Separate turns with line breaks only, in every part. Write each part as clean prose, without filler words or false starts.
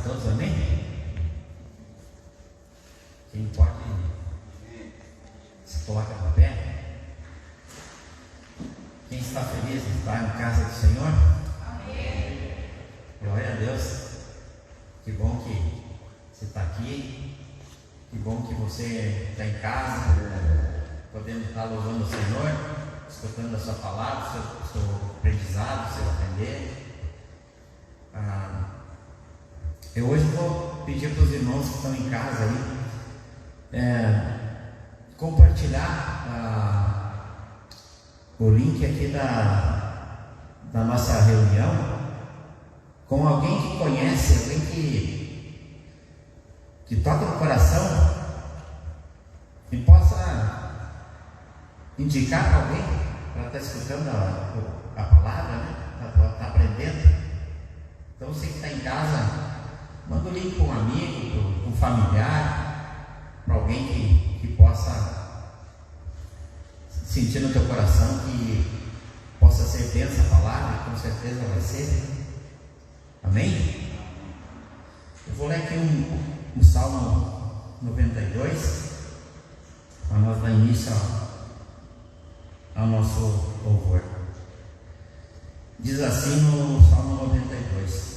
todos, amém? Quem pode se coloca no pé. Quem está feliz de estar em casa do Senhor? Amém. Glória a Deus. Que bom que você está aqui. Que bom que você está em casa, podendo estar louvando o Senhor, escutando a sua palavra, seu aprendizado, seu aprender. Eu hoje vou pedir para os irmãos que estão em casa aí compartilhar o link aqui da nossa reunião com alguém que conhece, alguém que toca no coração e possa indicar para alguém para estar escutando a palavra, né? Para estar aprendendo. Então você que está em casa, manda o link para um amigo, para um familiar, para alguém que possa sentir no teu coração, que possa ser bênção a palavra, e com certeza vai ser. Amém? Eu vou ler aqui o Salmo 92, para nós dar início ao nosso louvor. Diz assim no Salmo 92: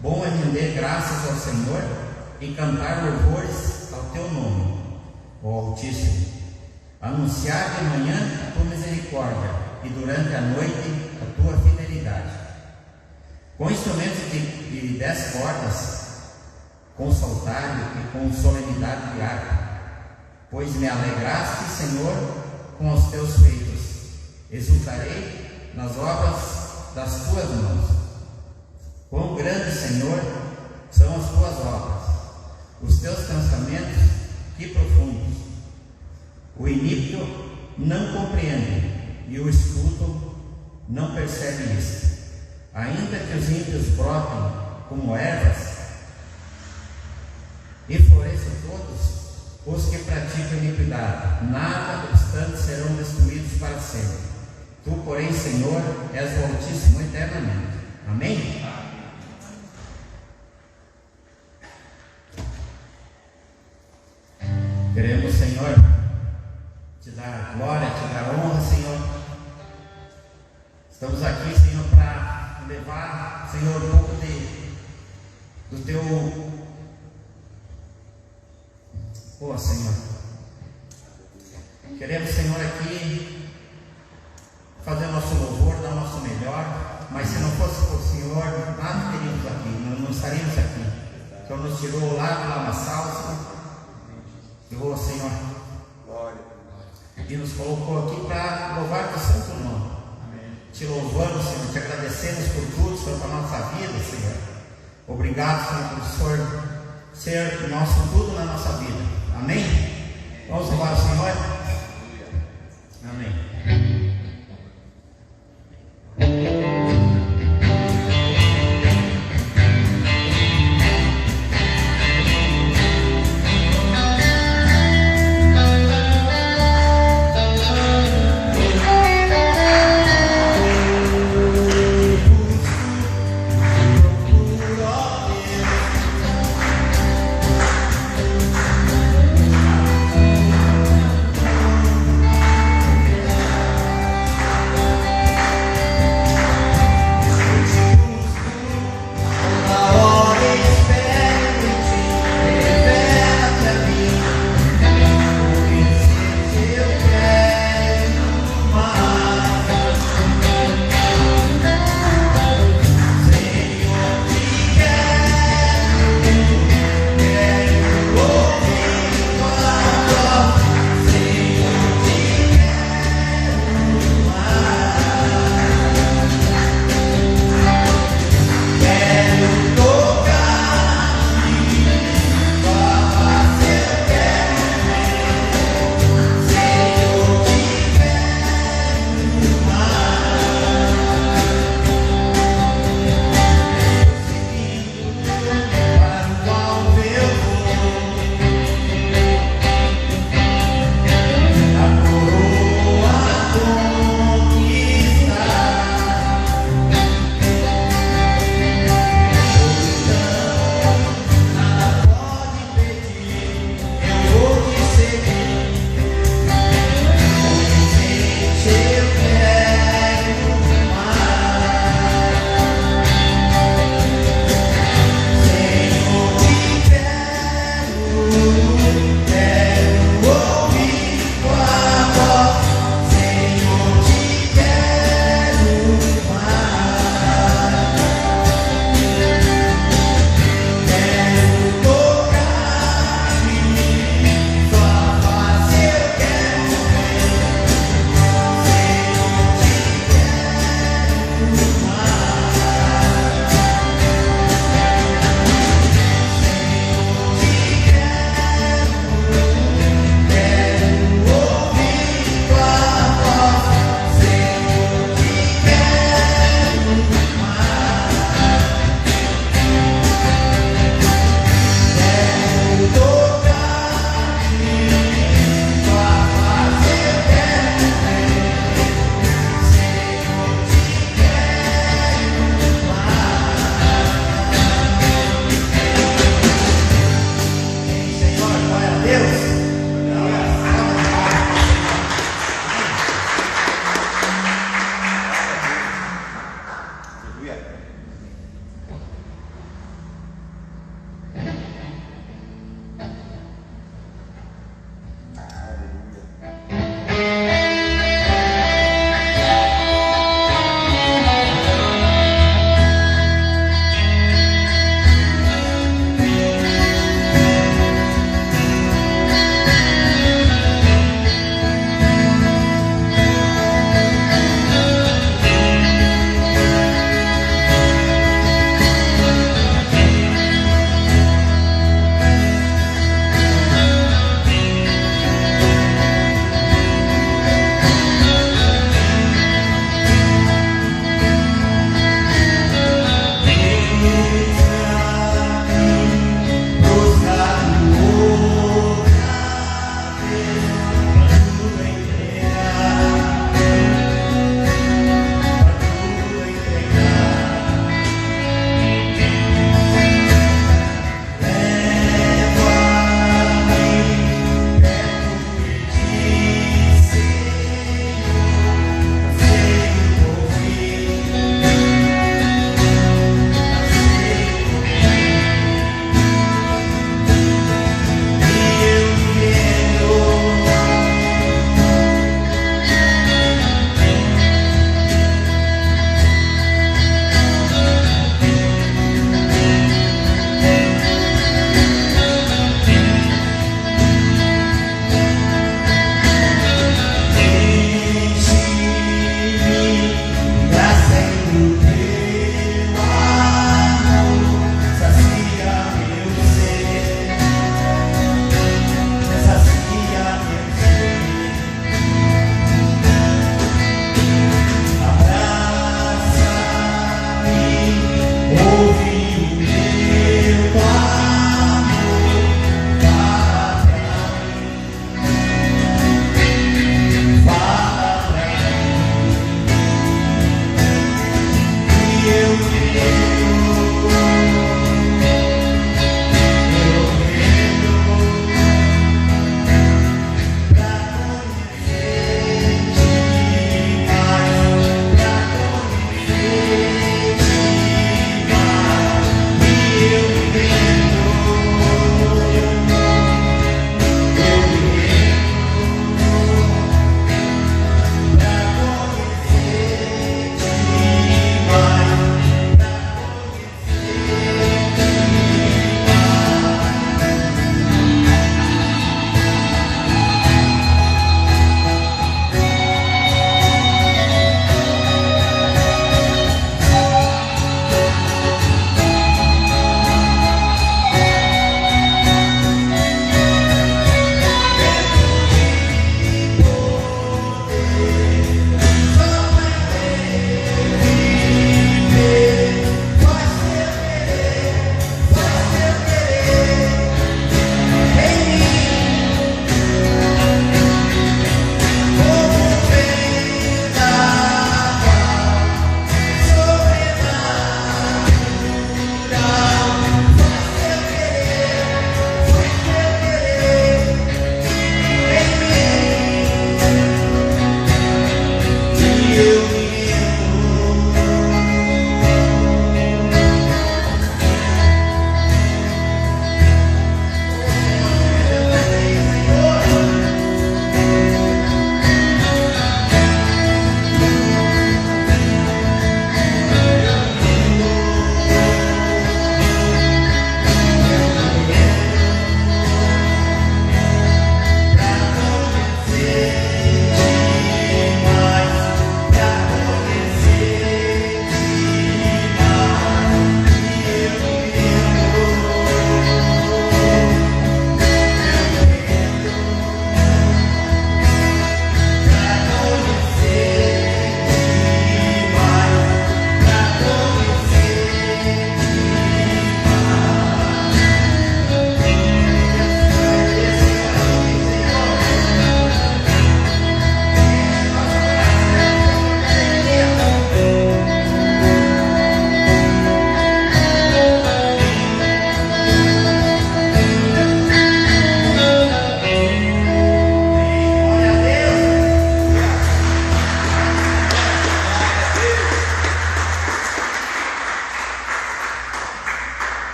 Bom é render graças ao Senhor e cantar louvores ao teu nome, ó Altíssimo, anunciar de manhã a tua misericórdia e durante a noite a tua fidelidade. Com instrumentos de 10 cordas, com saltário e com solenidade de arpa, pois me alegraste, Senhor, com os teus feitos, exultarei nas obras das tuas mãos. Quão grande, Senhor, são as tuas obras, os teus pensamentos, que profundos. O iníquo não compreende, e o estulto não percebe isso. Ainda que os ímpios brotem como ervas e floresçam todos os que praticam iniquidade, nada obstante serão destruídos para sempre. Tu, porém, Senhor, és o Altíssimo eternamente. Amém? Queremos, Senhor, te dar glória, te dar honra, Senhor. Estamos aqui, Senhor, para levar, Senhor, um pouco do teu... Senhor, queremos, Senhor, aqui fazer o nosso louvor, dar o nosso melhor, mas se não fosse por Senhor, nada teríamos aqui, nós não estaríamos aqui. O Senhor nos tirou lá do lamaçal, Senhor, e nos colocou aqui para louvar o santo nome. Te louvamos, Senhor, te agradecemos por tudo, Senhor, para a nossa vida, Senhor. Obrigado, Senhor, por o Senhor ser o nosso tudo na nossa vida. Amém? Vamos louvar o Senhor? Amém.
Procuro E eu quero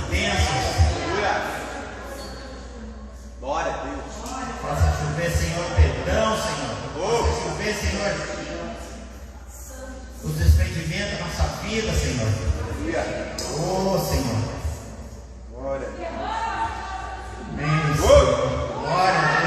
bênçãos.
Glória a Deus.
Faça chover, Senhor, perdão, Senhor. Faça chover, Senhor, os desprendimentos da nossa vida, Senhor. Oh, Senhor.
Glória a Deus.
Amém, Senhor. Glória a Deus.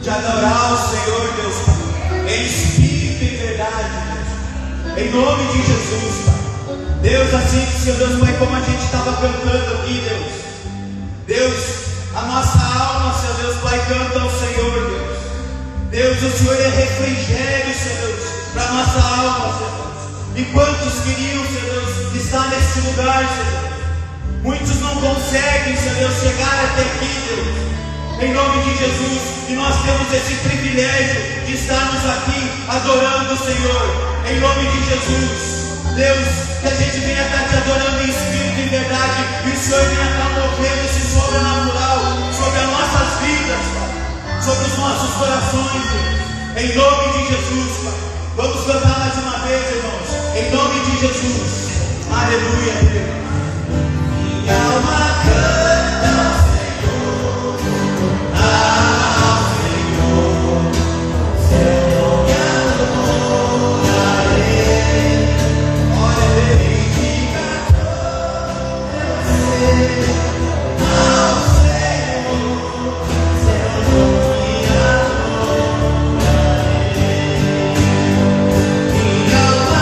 de adorar o Senhor, Deus Pai, em espírito e verdade, Deus, em nome de Jesus, Pai. Deus, assim, Senhor Deus Pai, como a gente estava cantando aqui, Deus, a nossa alma, Senhor Deus Pai, canta ao Senhor, Deus. Deus, o Senhor é refrigério, Senhor Deus, para a nossa alma, Senhor Deus. E quantos queriam, Senhor Deus, estar nesse lugar, Senhor Deus? Muitos não conseguem, Senhor Deus, chegar até aqui, Deus, em nome de Jesus. E nós temos esse privilégio de estarmos aqui adorando o Senhor, em nome de Jesus. Deus, que a gente venha estar te adorando em espírito e verdade, e o Senhor venha estar movendo esse sobrenatural sobre as nossas vidas, Pai, sobre os nossos corações, Deus, em nome de Jesus, Pai. Vamos cantar mais uma vez, irmãos, em nome de Jesus. Aleluia, Deus. Minha alma canta ao Senhor, ao Senhor, seu nome adorarei. Olha, bendiga ao Senhor, seu nome adorarei. Minha alma canta ao Senhor, ao Senhor, seu nome adorarei. Bendiga todo meu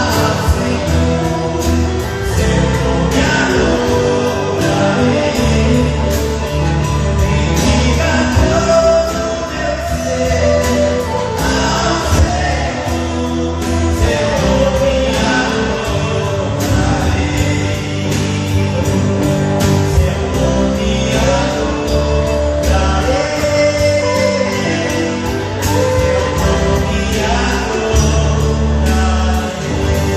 ser ao Senhor, seu nome adorarei. Seu nome adorarei.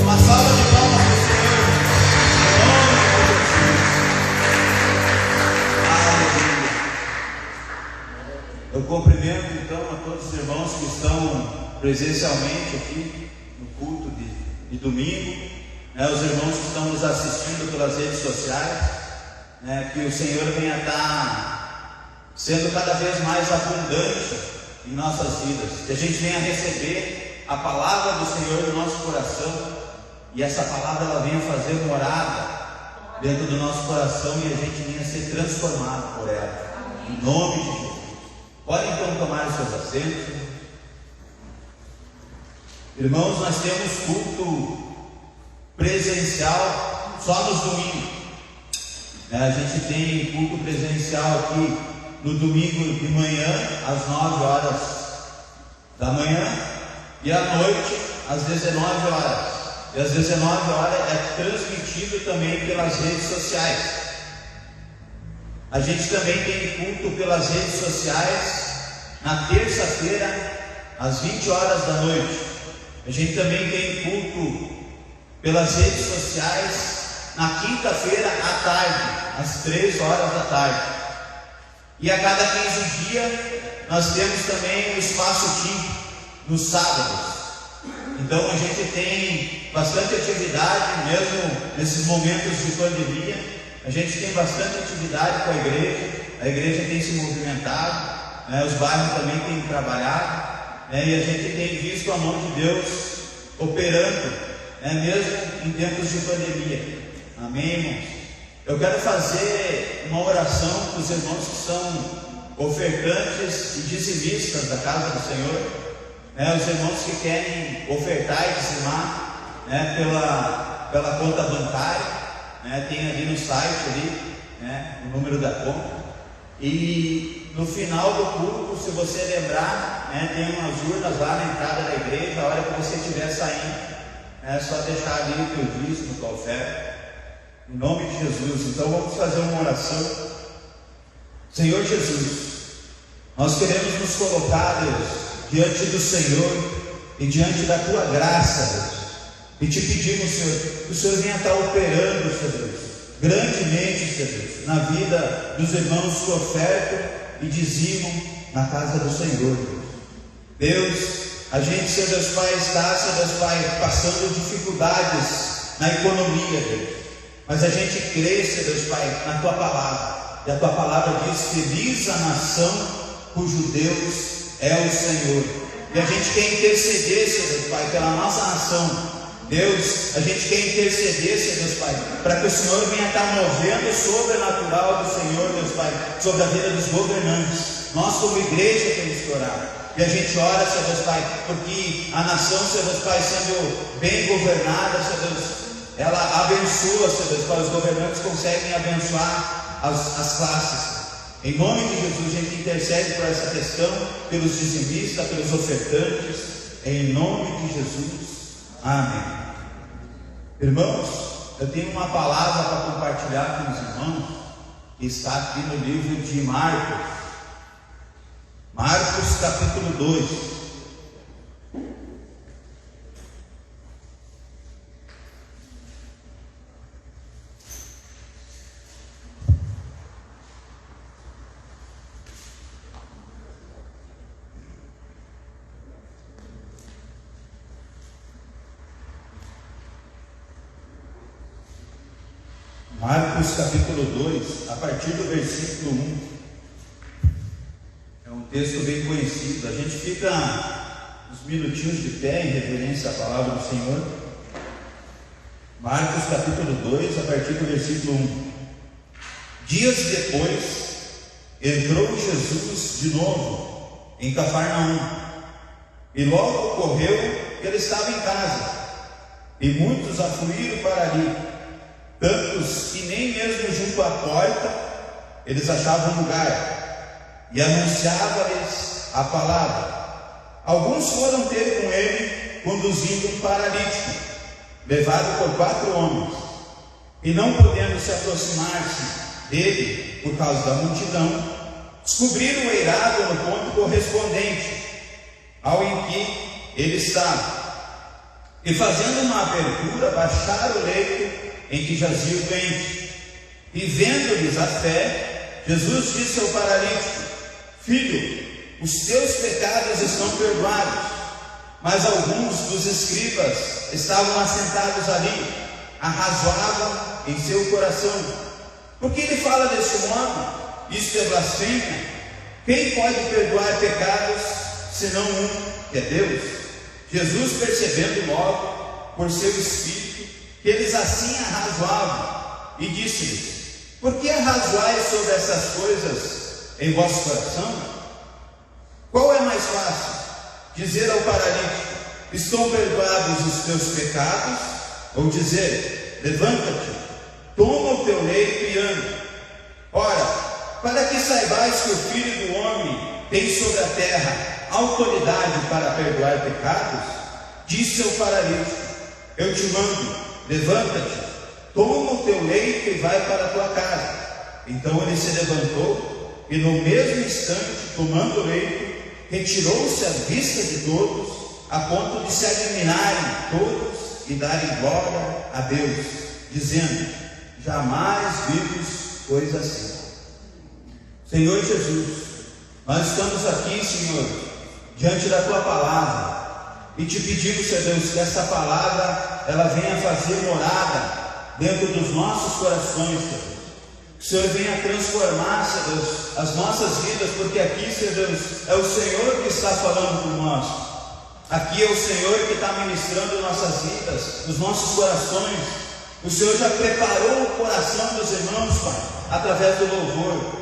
Uma salva de palmas para o Senhor. Aleluia. Eu cumprimento então a todos os irmãos que estão presencialmente aqui no culto de domingo, os irmãos que estão nos assistindo pelas redes sociais, que o Senhor venha estar sendo cada vez mais abundante em nossas vidas, que a gente venha receber a palavra do Senhor no nosso coração, e essa palavra ela venha fazer morada dentro do nosso coração, e a gente venha ser transformado por ela, em nome de Jesus. Podem então tomar os seus assentos. Irmãos, nós temos culto presencial só nos domingos. A gente tem culto presencial aqui no domingo de manhã, às 9 horas da manhã, e à noite, às 19 horas. E às 19 horas é transmitido também pelas redes sociais. A gente também tem culto pelas redes sociais na terça-feira, às 20 horas da noite. A gente também tem culto pelas redes sociais na quinta-feira à tarde, às 3 horas da tarde. E a cada 15 dias nós temos também o espaço TIM nos sábados. Então a gente tem bastante atividade, mesmo nesses momentos de pandemia. A gente tem bastante atividade com a igreja tem se movimentado, os bairros também têm trabalhado, e a gente tem visto a mão de Deus operando, mesmo em tempos de pandemia. Amém, irmãos? Eu quero fazer uma oração para os irmãos que são ofertantes e dizimistas da casa do Senhor, os irmãos que querem ofertar e dizimar pela conta bancária. Tem ali no site o número da conta, e no final do culto, se você lembrar, tem umas urnas lá na entrada da igreja. A hora que você estiver saindo, é só deixar ali o teu dízimo, tua oferta, em nome de Jesus. Então vamos fazer uma oração. Senhor Jesus, nós queremos nos colocar, Deus, diante do Senhor e diante da tua graça, Deus. E te pedimos, Senhor, que o Senhor venha estar operando, Senhor Deus, grandemente, Senhor Deus, na vida dos irmãos que ofertam e dizimam na casa do Senhor, Deus. Deus, a gente, Senhor Deus Pai, está, Senhor Deus Pai, passando dificuldades na economia, Deus. Mas a gente crê, Senhor Deus Pai, na tua palavra. E a tua palavra diz: feliz a nação cujo Deus é o Senhor. E a gente quer interceder, Senhor Deus Pai, pela nossa nação, Deus, a gente quer interceder, Senhor Deus Pai, para que o Senhor venha estar movendo o sobrenatural do Senhor, Deus Pai, sobre a vida dos governantes. Nós, como igreja, temos que orar. E a gente ora, Senhor Deus Pai, porque a nação, Senhor Deus Pai, sendo bem governada, Senhor Deus, ela abençoa, Senhor Deus Pai, os governantes conseguem abençoar as classes. Em nome de Jesus, a gente intercede por essa questão, pelos dizimistas, pelos ofertantes, em nome de Jesus. Amém. Irmãos, eu tenho uma palavra para compartilhar com os irmãos, que está aqui no livro de Marcos. Marcos capítulo 2. Marcos capítulo 2, a partir do versículo 1. É um texto bem conhecido. A gente fica uns minutinhos de pé em referência à palavra do Senhor. Marcos capítulo 2, a partir do versículo 1. Dias depois, entrou Jesus de novo em Cafarnaum, e logo ocorreu que ele estava em casa, e muitos afluíram para ali, tantos que nem mesmo junto à porta eles achavam lugar, e anunciava-lhes a palavra. Alguns foram ter com ele, conduzindo um paralítico, levado por 4 homens, e não podendo se aproximar-se dele por causa da multidão, descobriram o eirado no ponto correspondente ao em que ele estava, e fazendo uma abertura, baixaram o leito em que jazia o doente, e vendo-lhes a fé, Jesus disse ao paralítico: Filho, os teus pecados estão perdoados. Mas alguns dos escribas estavam assentados ali, arrazoavam em seu coração: por que ele fala deste modo? Isto é blasfêmia. Quem pode perdoar pecados senão um, que é Deus? Jesus, percebendo logo por seu espírito que eles assim arrazoavam, e disse-lhes: por que arrazoais sobre essas coisas em vosso coração? Qual é mais fácil? Dizer ao paralítico: estão perdoados os teus pecados? Ou dizer: levanta-te, toma o teu leito e anda? Ora, para que saibais que o Filho do Homem tem sobre a terra autoridade para perdoar pecados, disse ao paralítico: eu te mando, levanta-te, toma o teu leito e vai para a tua casa. Então ele se levantou, e no mesmo instante, tomando o leito, retirou-se à vista de todos, a ponto de se admirarem todos e darem glória a Deus, dizendo: jamais vimos coisa assim. Senhor Jesus, nós estamos aqui, Senhor, diante da tua palavra, e te pedimos, Senhor Deus, que essa palavra ela venha fazer morada dentro dos nossos corações, Senhor Deus. Que o Senhor venha transformar, Senhor Deus, as nossas vidas, porque aqui, Senhor Deus, é o Senhor que está falando por nós. Aqui é o Senhor que está ministrando nossas vidas, os nossos corações. O Senhor já preparou o coração dos irmãos, Pai, através do louvor.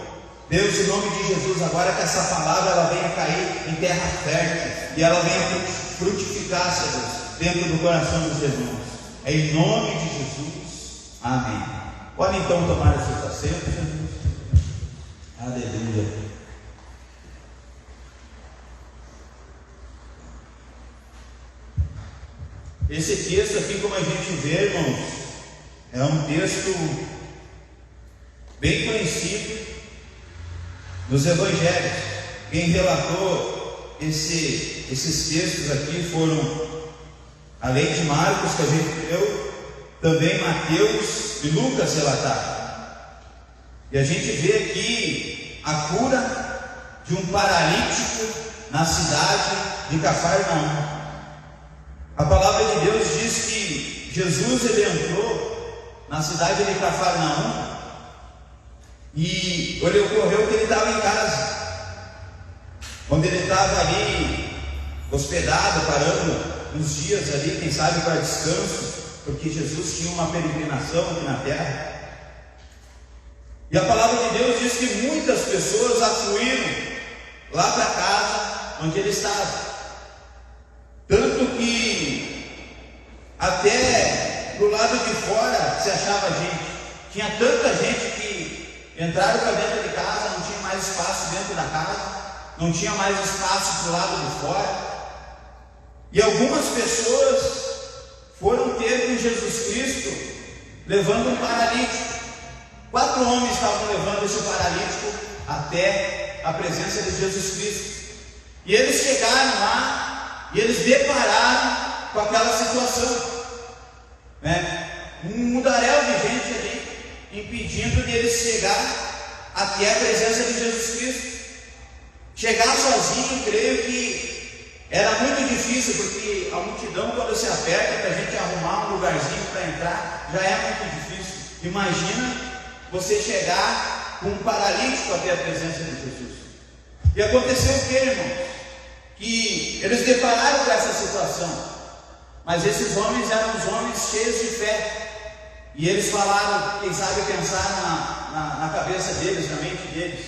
Deus, em nome de Jesus, agora que essa palavra ela venha cair em terra fértil, e ela venha frutificar, Senhor Deus, dentro do coração dos irmãos. É em nome de Jesus. Amém. Pode então tomar os seus assentos, Jesus. Aleluia. Esse texto aqui, como a gente vê, irmãos, é um texto bem conhecido nos evangelhos. Quem relatou esses textos aqui foram, além de Marcos, que a gente leu, também Mateus e Lucas relataram. E a gente vê aqui a cura de um paralítico na cidade de Cafarnaum. A palavra de Deus diz que Jesus ele entrou na cidade de Cafarnaum, e ele ocorreu que ele estava em casa. Quando ele estava ali hospedado, parando uns dias ali, quem sabe para descanso, porque Jesus tinha uma peregrinação aqui na terra. E a palavra de Deus diz que muitas pessoas afluíram lá para a casa onde ele estava. Tanto que até do lado de fora se achava gente. Tinha tanta gente que entraram para dentro de casa, não tinha mais espaço dentro da casa, não tinha mais espaço do lado de fora. E algumas pessoas foram ter com Jesus Cristo levando um paralítico. 4 homens estavam levando esse paralítico até a presença de Jesus Cristo. E eles chegaram lá e eles depararam com aquela situação, né? Um mundaréu de gente ali impedindo de eles chegar até a presença de Jesus Cristo. Chegar sozinho, creio que era muito difícil, porque a multidão, quando se aperta para a gente arrumar um lugarzinho para entrar, já é muito difícil. Imagina você chegar com um paralítico até a presença de Jesus. E aconteceu o que, irmãos? Que eles depararam com essa situação, mas esses homens eram os homens cheios de fé. E eles falaram, quem sabe pensaram na cabeça deles, na mente deles: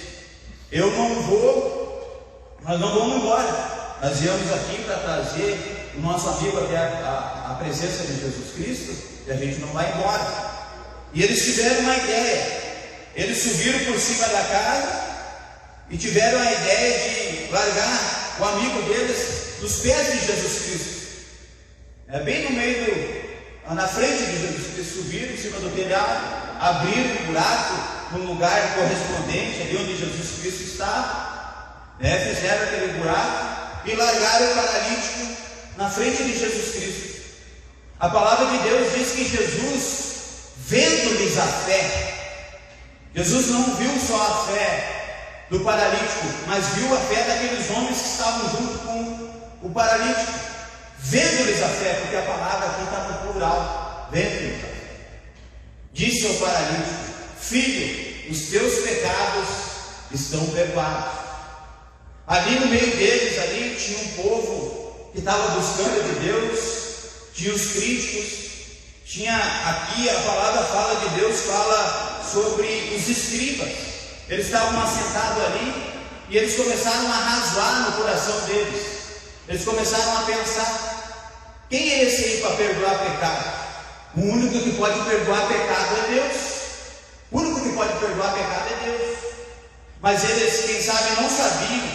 nós não vamos embora, nós viemos aqui para trazer o nosso amigo até a presença de Jesus Cristo, e a gente não vai embora. E eles tiveram uma ideia, eles subiram por cima da casa e tiveram a ideia de largar o amigo deles dos pés de Jesus Cristo. Bem no meio na frente de Jesus Cristo, subiram em cima do telhado, abriram um buraco no lugar correspondente, ali onde Jesus Cristo estava, fizeram aquele buraco e largaram o paralítico na frente de Jesus Cristo. A palavra de Deus diz que Jesus, vendo-lhes a fé, Jesus não viu só a fé do paralítico, mas viu a fé daqueles homens que estavam junto com o paralítico. Vendo-lhes a fé, porque a palavra aqui está no plural, vendo-lhes a fé, disse ao paralítico: filho, os teus pecados estão perdoados. Ali no meio deles, ali tinha um povo que estava buscando de Deus, tinha os críticos, tinha aqui a palavra fala de Deus, fala sobre os escribas. Eles estavam assentados ali e eles começaram a razoar no coração deles. Eles começaram a pensar: quem é esse aí para perdoar pecado? O único que pode perdoar pecado é Deus. O único que pode perdoar pecado é Deus. Mas eles, quem sabe, não sabiam,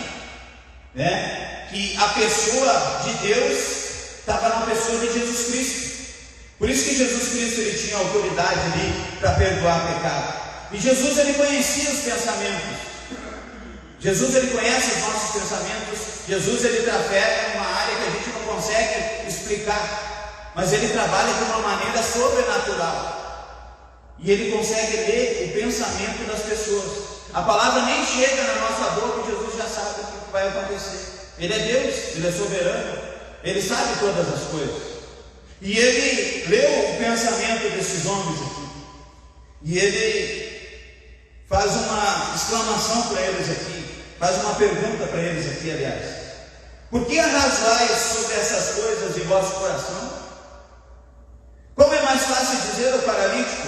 que a pessoa de Deus estava na pessoa de Jesus Cristo. Por isso que Jesus Cristo ele tinha autoridade ali para perdoar pecado. E Jesus ele conhecia os pensamentos. Jesus ele conhece os nossos pensamentos. Jesus ele trafega numa área que a gente não consegue explicar, mas ele trabalha de uma maneira sobrenatural. E ele consegue ler o pensamento das pessoas. A palavra nem chega na nossa boca e Jesus já sabe o que vai acontecer. Ele é Deus, ele é soberano, ele sabe todas as coisas. E ele leu o pensamento desses homens aqui. E ele faz uma exclamação para eles aqui. Faz uma pergunta para eles aqui, aliás: por que arrazoais sobre essas coisas em vosso coração? Como é mais fácil dizer ao paralítico: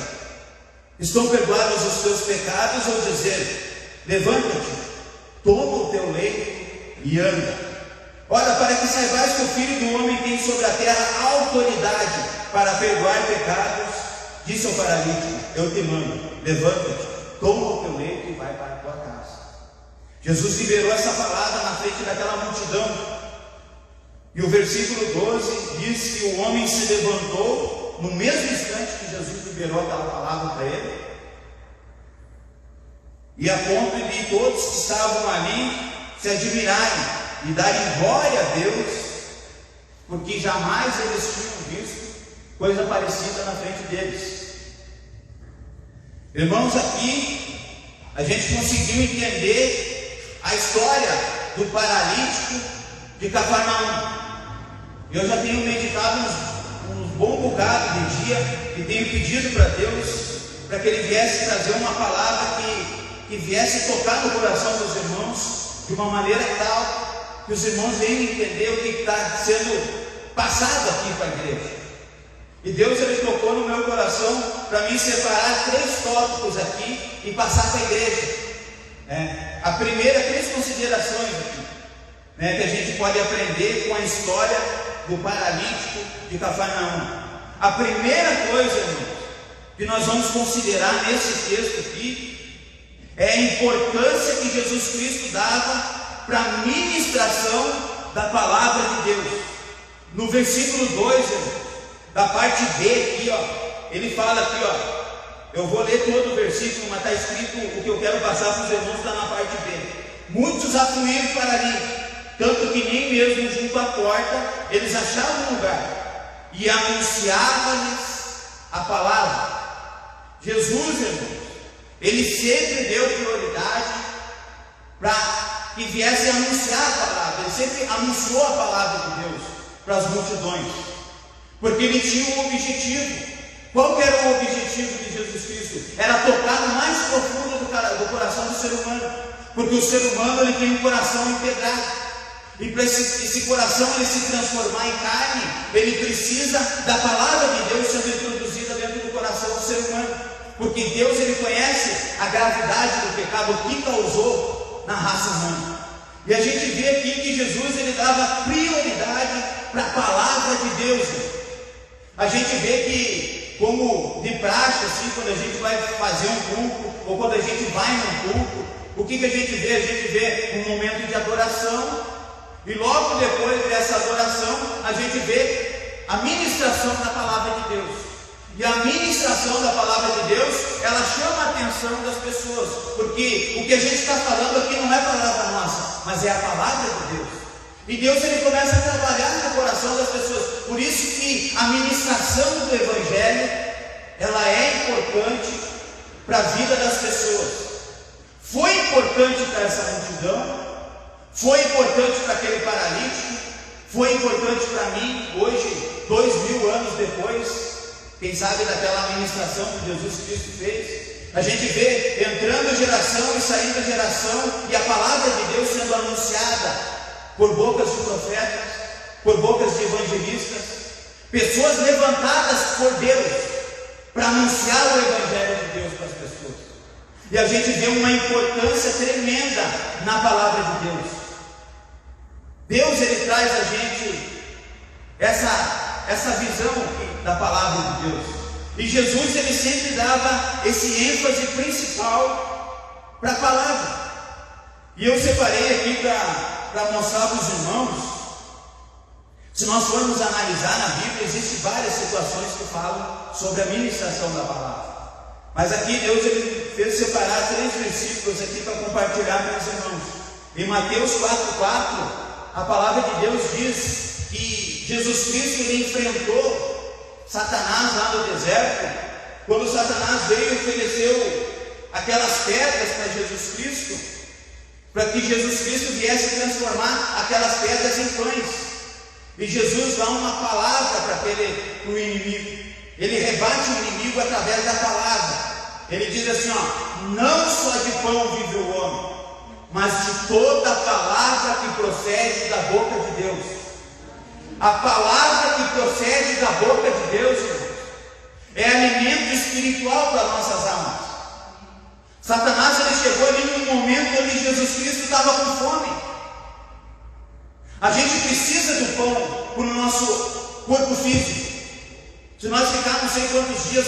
estão perdoados os teus pecados, ou dizer: levanta-te, toma o teu leito e anda? Ora, para que saibais que o Filho do Homem tem sobre a terra autoridade para perdoar pecados, disse ao paralítico: eu te mando, levanta-te, toma o teu leito e vai para a tua casa. Jesus liberou essa palavra na frente daquela multidão. E o versículo 12 diz que o homem se levantou no mesmo instante que Jesus liberou aquela palavra para ele. E a ponto de todos que estavam ali se admirarem e darem glória a Deus, porque jamais eles tinham visto coisa parecida na frente deles. Irmãos, aqui a gente conseguiu entender a história do paralítico de Cafarnaum. Eu já tenho meditado uns bom bocado de dia e tenho pedido para Deus para que Ele viesse trazer uma palavra que viesse tocar no coração dos irmãos de uma maneira tal que os irmãos venham entender o que está sendo passado aqui para a igreja. E Deus ele tocou no meu coração para mim separar 3 tópicos aqui e passar para a igreja. A primeira, 3 considerações aqui, que a gente pode aprender com a história do paralítico de Cafarnaum. A primeira coisa, irmãos, que nós vamos considerar nesse texto aqui é a importância que Jesus Cristo dava para a ministração da palavra de Deus. No versículo 2, irmãos, da parte B aqui, ele fala aqui, eu vou ler todo o versículo, mas está escrito o que eu quero passar para os irmãos, está na parte B. Muitos afluíram para ali, tanto que nem mesmo junto à porta eles achavam lugar, e anunciava-lhes a palavra. Jesus, irmãos, ele sempre deu prioridade para que viesse anunciar a palavra. Ele sempre anunciou a palavra de Deus para as multidões, porque ele tinha um objetivo. Qual que era o objetivo de Jesus Cristo? Era tocar no mais profundo do coração do ser humano, porque o ser humano ele tem um coração integrado, e para esse coração ele se transformar em carne, ele precisa da palavra de Deus sendo introduzida dentro do coração do ser humano, porque Deus ele conhece a gravidade do pecado, o que causou na raça humana. E a gente vê aqui que Jesus ele dava prioridade para a palavra de Deus. A gente vê que, como de praxe, assim, quando a gente vai fazer um culto, ou quando a gente vai num culto, o que a gente vê? A gente vê um momento de adoração, e logo depois dessa adoração, a gente vê a ministração da palavra de Deus. E a ministração da palavra de Deus, ela chama a atenção das pessoas, porque o que a gente está falando aqui não é palavra nossa, mas é a palavra de Deus. E Deus ele começa a trabalhar no coração das pessoas. Por isso que a ministração do Evangelho, ela é importante para a vida das pessoas. Foi importante para essa multidão, foi importante para aquele paralítico, foi importante para mim hoje, 2000 anos depois. Quem sabe daquela administração que Jesus Cristo fez, a gente vê entrando geração e saindo geração, e a palavra de Deus sendo anunciada por bocas de profetas, por bocas de evangelistas, pessoas levantadas por Deus para anunciar o Evangelho de Deus para as pessoas. E a gente vê uma importância tremenda na palavra de Deus. Deus ele traz a gente essa visão da palavra de Deus. E Jesus ele sempre dava esse ênfase principal para a palavra. E eu separei aqui para mostrar para os irmãos. Se nós formos analisar na Bíblia, existem várias situações que falam sobre a ministração da palavra. Mas aqui Deus ele fez separar 3 versículos aqui para compartilhar com os irmãos. Em Mateus 4,4, a palavra de Deus diz que Jesus Cristo ele enfrentou Satanás lá no deserto, quando Satanás veio e ofereceu aquelas pedras para Jesus Cristo, para que Jesus Cristo viesse transformar aquelas pedras em pães. E Jesus dá uma palavra para o inimigo. Ele rebate o inimigo através da palavra. Ele diz assim, não só de pão vive o homem, mas de toda a palavra que procede da boca de Deus. A palavra que procede da boca de Deus, irmãos, é alimento espiritual para nossas almas. Satanás ele chegou ali num momento onde Jesus Cristo estava com fome. A gente precisa do pão para o nosso corpo físico. Se nós ficarmos não sei quantos dias,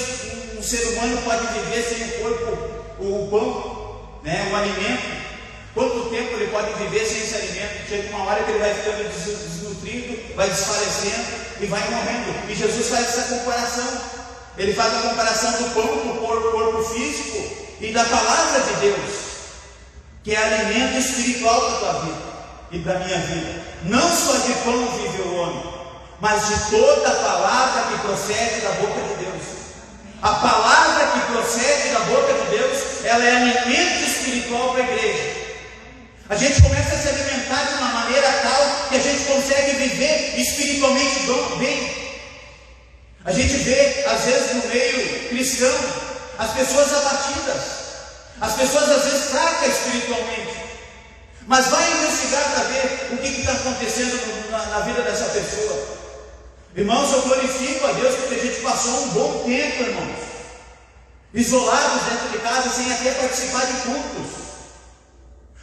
um ser humano pode viver sem o corpo, o pão, o alimento. Quanto tempo ele pode viver sem esse alimento? Chega uma hora que ele vai ficando desnutrido, vai desfalecendo e vai morrendo. E Jesus faz essa comparação. Ele faz a comparação do pão do corpo físico e da palavra de Deus, que é alimento espiritual para a tua vida e para a minha vida. Não só de pão vive o homem, mas de toda a palavra que procede da boca de Deus. A palavra que procede da boca de Deus, ela é alimento espiritual para a igreja. A gente começa a se alimentar de uma maneira tal que a gente consegue viver espiritualmente bem. A gente vê, às vezes, no meio cristão, as pessoas abatidas, as pessoas às vezes fracas espiritualmente. Mas vai investigar para ver o que está acontecendo na vida dessa pessoa. Irmãos, eu glorifico a Deus porque a gente passou um bom tempo, irmãos, isolados dentro de casa, sem até participar de cultos.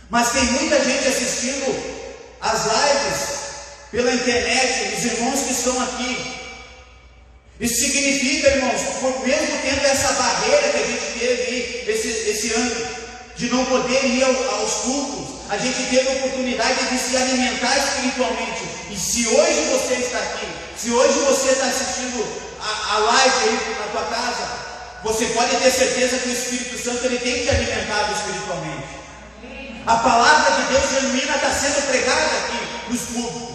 Mas tem muita gente assistindo as lives pela internet, os irmãos que estão aqui. Isso significa, irmãos, por mesmo tendo essa barreira que a gente teve esse ano, de não poder ir aos cultos, a gente teve a oportunidade de se alimentar espiritualmente. E se hoje você está aqui, se hoje você está assistindo a live aí na tua casa, você pode ter certeza que o Espírito Santo ele tem te alimentado espiritualmente. A palavra de Deus genuína está sendo pregada aqui nos cultos.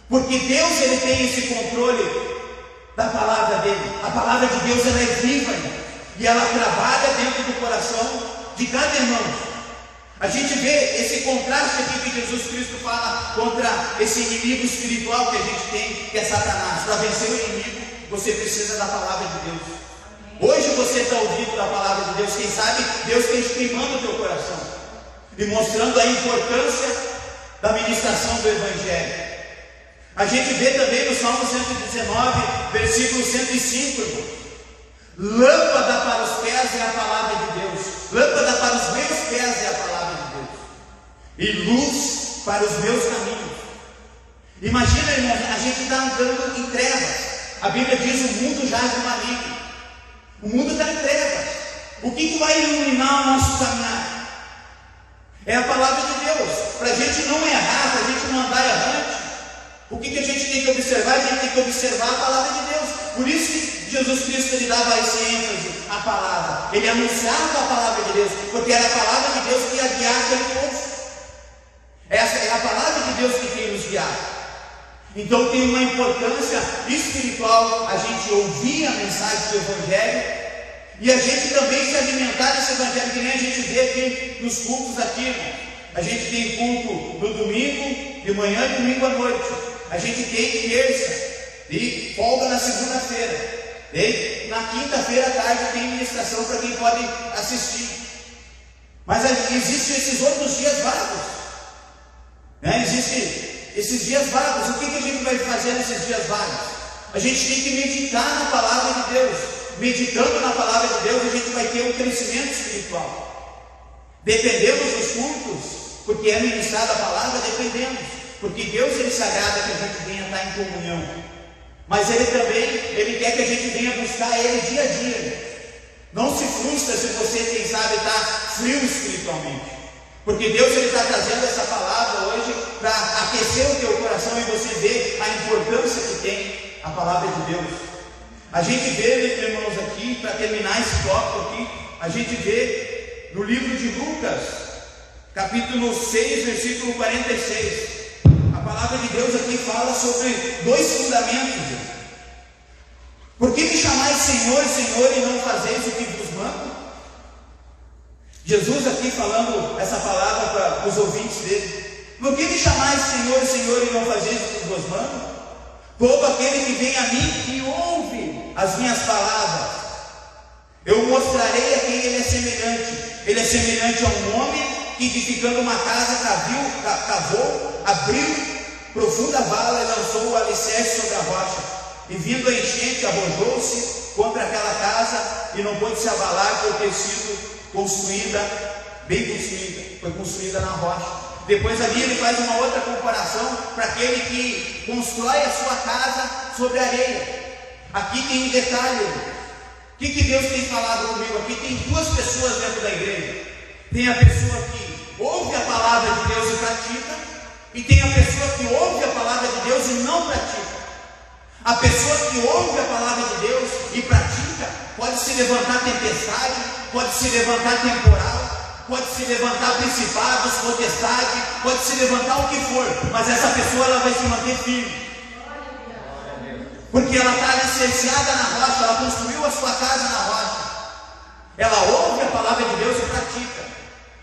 Porque Deus ele tem esse controle da palavra dele. A palavra de Deus ela é viva e ela trabalha dentro do coração de cada irmão. A gente vê esse contraste aqui que Jesus Cristo fala contra esse inimigo espiritual que a gente tem, que é Satanás. Para vencer o inimigo, você precisa da palavra de Deus. Hoje você está ouvindo da palavra de Deus. Quem sabe Deus tem queimando o teu coração e mostrando a importância da ministração do Evangelho. A gente vê também no Salmo 119, versículo 105, irmão. Lâmpada para os pés é a palavra de Deus. Lâmpada para os meus pés é a palavra de Deus. E luz para os meus caminhos. Imagina, irmão, a gente está andando em trevas. A Bíblia diz: o mundo jaz no maligno. O mundo está em trevas. O que vai iluminar o nosso caminhar? É a palavra de Deus. Para a gente não errar, para a gente não andar errante. O que a gente tem que observar? A gente tem que observar a palavra de Deus. Por isso que Jesus Cristo ele dava esse ênfase à palavra. Ele anunciava a palavra de Deus, porque era a palavra de Deus que ia guiar aquele povo. Essa é a palavra de Deus que tem nos guiar. Então tem uma importância espiritual a gente ouvir a mensagem do Evangelho e a gente também se alimentar desse Evangelho, que nem a gente vê aqui nos cultos aqui, irmão. A gente tem culto no domingo de manhã e domingo à noite. A gente tem terça e folga na segunda-feira. E na quinta-feira à tarde tem ministração para quem pode assistir. Mas existem esses outros dias vagos, né? Existem esses dias vagos. O que a gente vai fazer nesses dias vagos? A gente tem que meditar na palavra de Deus. Meditando na palavra de Deus, a gente vai ter um crescimento espiritual. Dependemos dos cultos, porque é ministrada a palavra, dependemos. Porque Deus ele se agrada que a gente venha estar em comunhão. Mas Ele também, Ele quer que a gente venha buscar Ele dia a dia. Não se frustra se você, quem sabe, está frio espiritualmente. Porque Deus ele está trazendo essa palavra hoje para aquecer o teu coração e você ver a importância que tem a palavra de Deus. A gente vê, irmãos, aqui, para terminar esse tópico aqui, a gente vê no livro de Lucas, capítulo 6, versículo 46. A palavra de Deus aqui fala sobre dois fundamentos. Por que me chamais Senhor, Senhor, e não fazeis o que vos mando? Jesus aqui falando essa palavra para os ouvintes dele. Por que me chamais Senhor, Senhor, e não fazeis o que vos mando? Todo aquele que vem a mim e ouve as minhas palavras, eu mostrarei a quem ele é semelhante. Ele é semelhante a um homem que, edificando uma casa, cavou, abriu profunda vala e lançou o alicerce sobre a rocha. E vindo a enchente, arrojou-se contra aquela casa e não pôde se abalar por ter sido construída, bem construída, foi construída na rocha. Depois ali ele faz uma outra comparação para aquele que constrói a sua casa sobre a areia. Aqui tem um detalhe. O que Deus tem falado comigo? Aqui tem duas pessoas dentro da igreja. Tem a pessoa que ouve a palavra de Deus e pratica, e tem a pessoa que ouve a palavra de Deus e não pratica. A pessoa que ouve a palavra de Deus e pratica, pode se levantar tempestade, pode se levantar temporal, pode se levantar principados, potestade, pode se levantar o que for, mas essa pessoa ela vai se manter firme, porque ela está alicerciada na rocha, ela construiu a sua casa na rocha, ela ouve a palavra de Deus e pratica.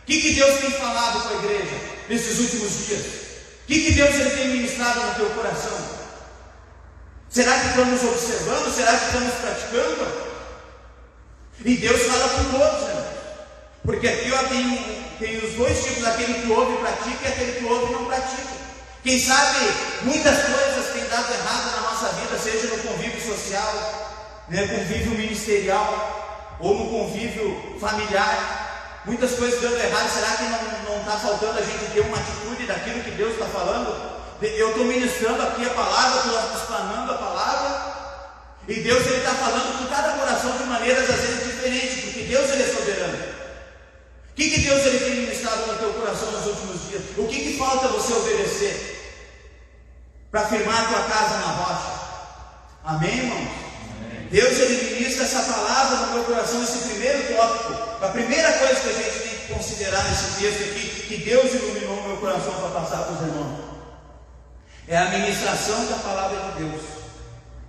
O que Deus tem falado com a igreja nesses últimos dias? O que Deus ele tem ministrado no teu coração? Será que estamos observando? Será que estamos praticando? E Deus fala com todos, né? Porque aqui ó, tem os dois tipos, aquele que ouve e pratica e aquele que ouve e não pratica. Quem sabe muitas coisas têm dado dado errado na nossa vida, seja no convívio social, né, convívio ministerial, ou no convívio familiar, muitas coisas dando errado. Será que não está faltando a gente ter uma atitude daquilo que Deus está falando? Eu estou ministrando aqui a palavra, estou explanando a palavra, e Deus está falando com cada coração de maneiras às vezes diferentes, porque Deus é soberano. O que Deus tem ministrado no teu coração nos últimos dias? O que falta você obedecer para firmar a tua casa na rocha? Amém, irmãos? Amém. Deus ministra essa palavra no meu coração, esse primeiro tópico. A primeira coisa que a gente tem que considerar nesse texto aqui, que Deus iluminou o meu coração para passar para os irmãos, é a ministração da palavra de Deus.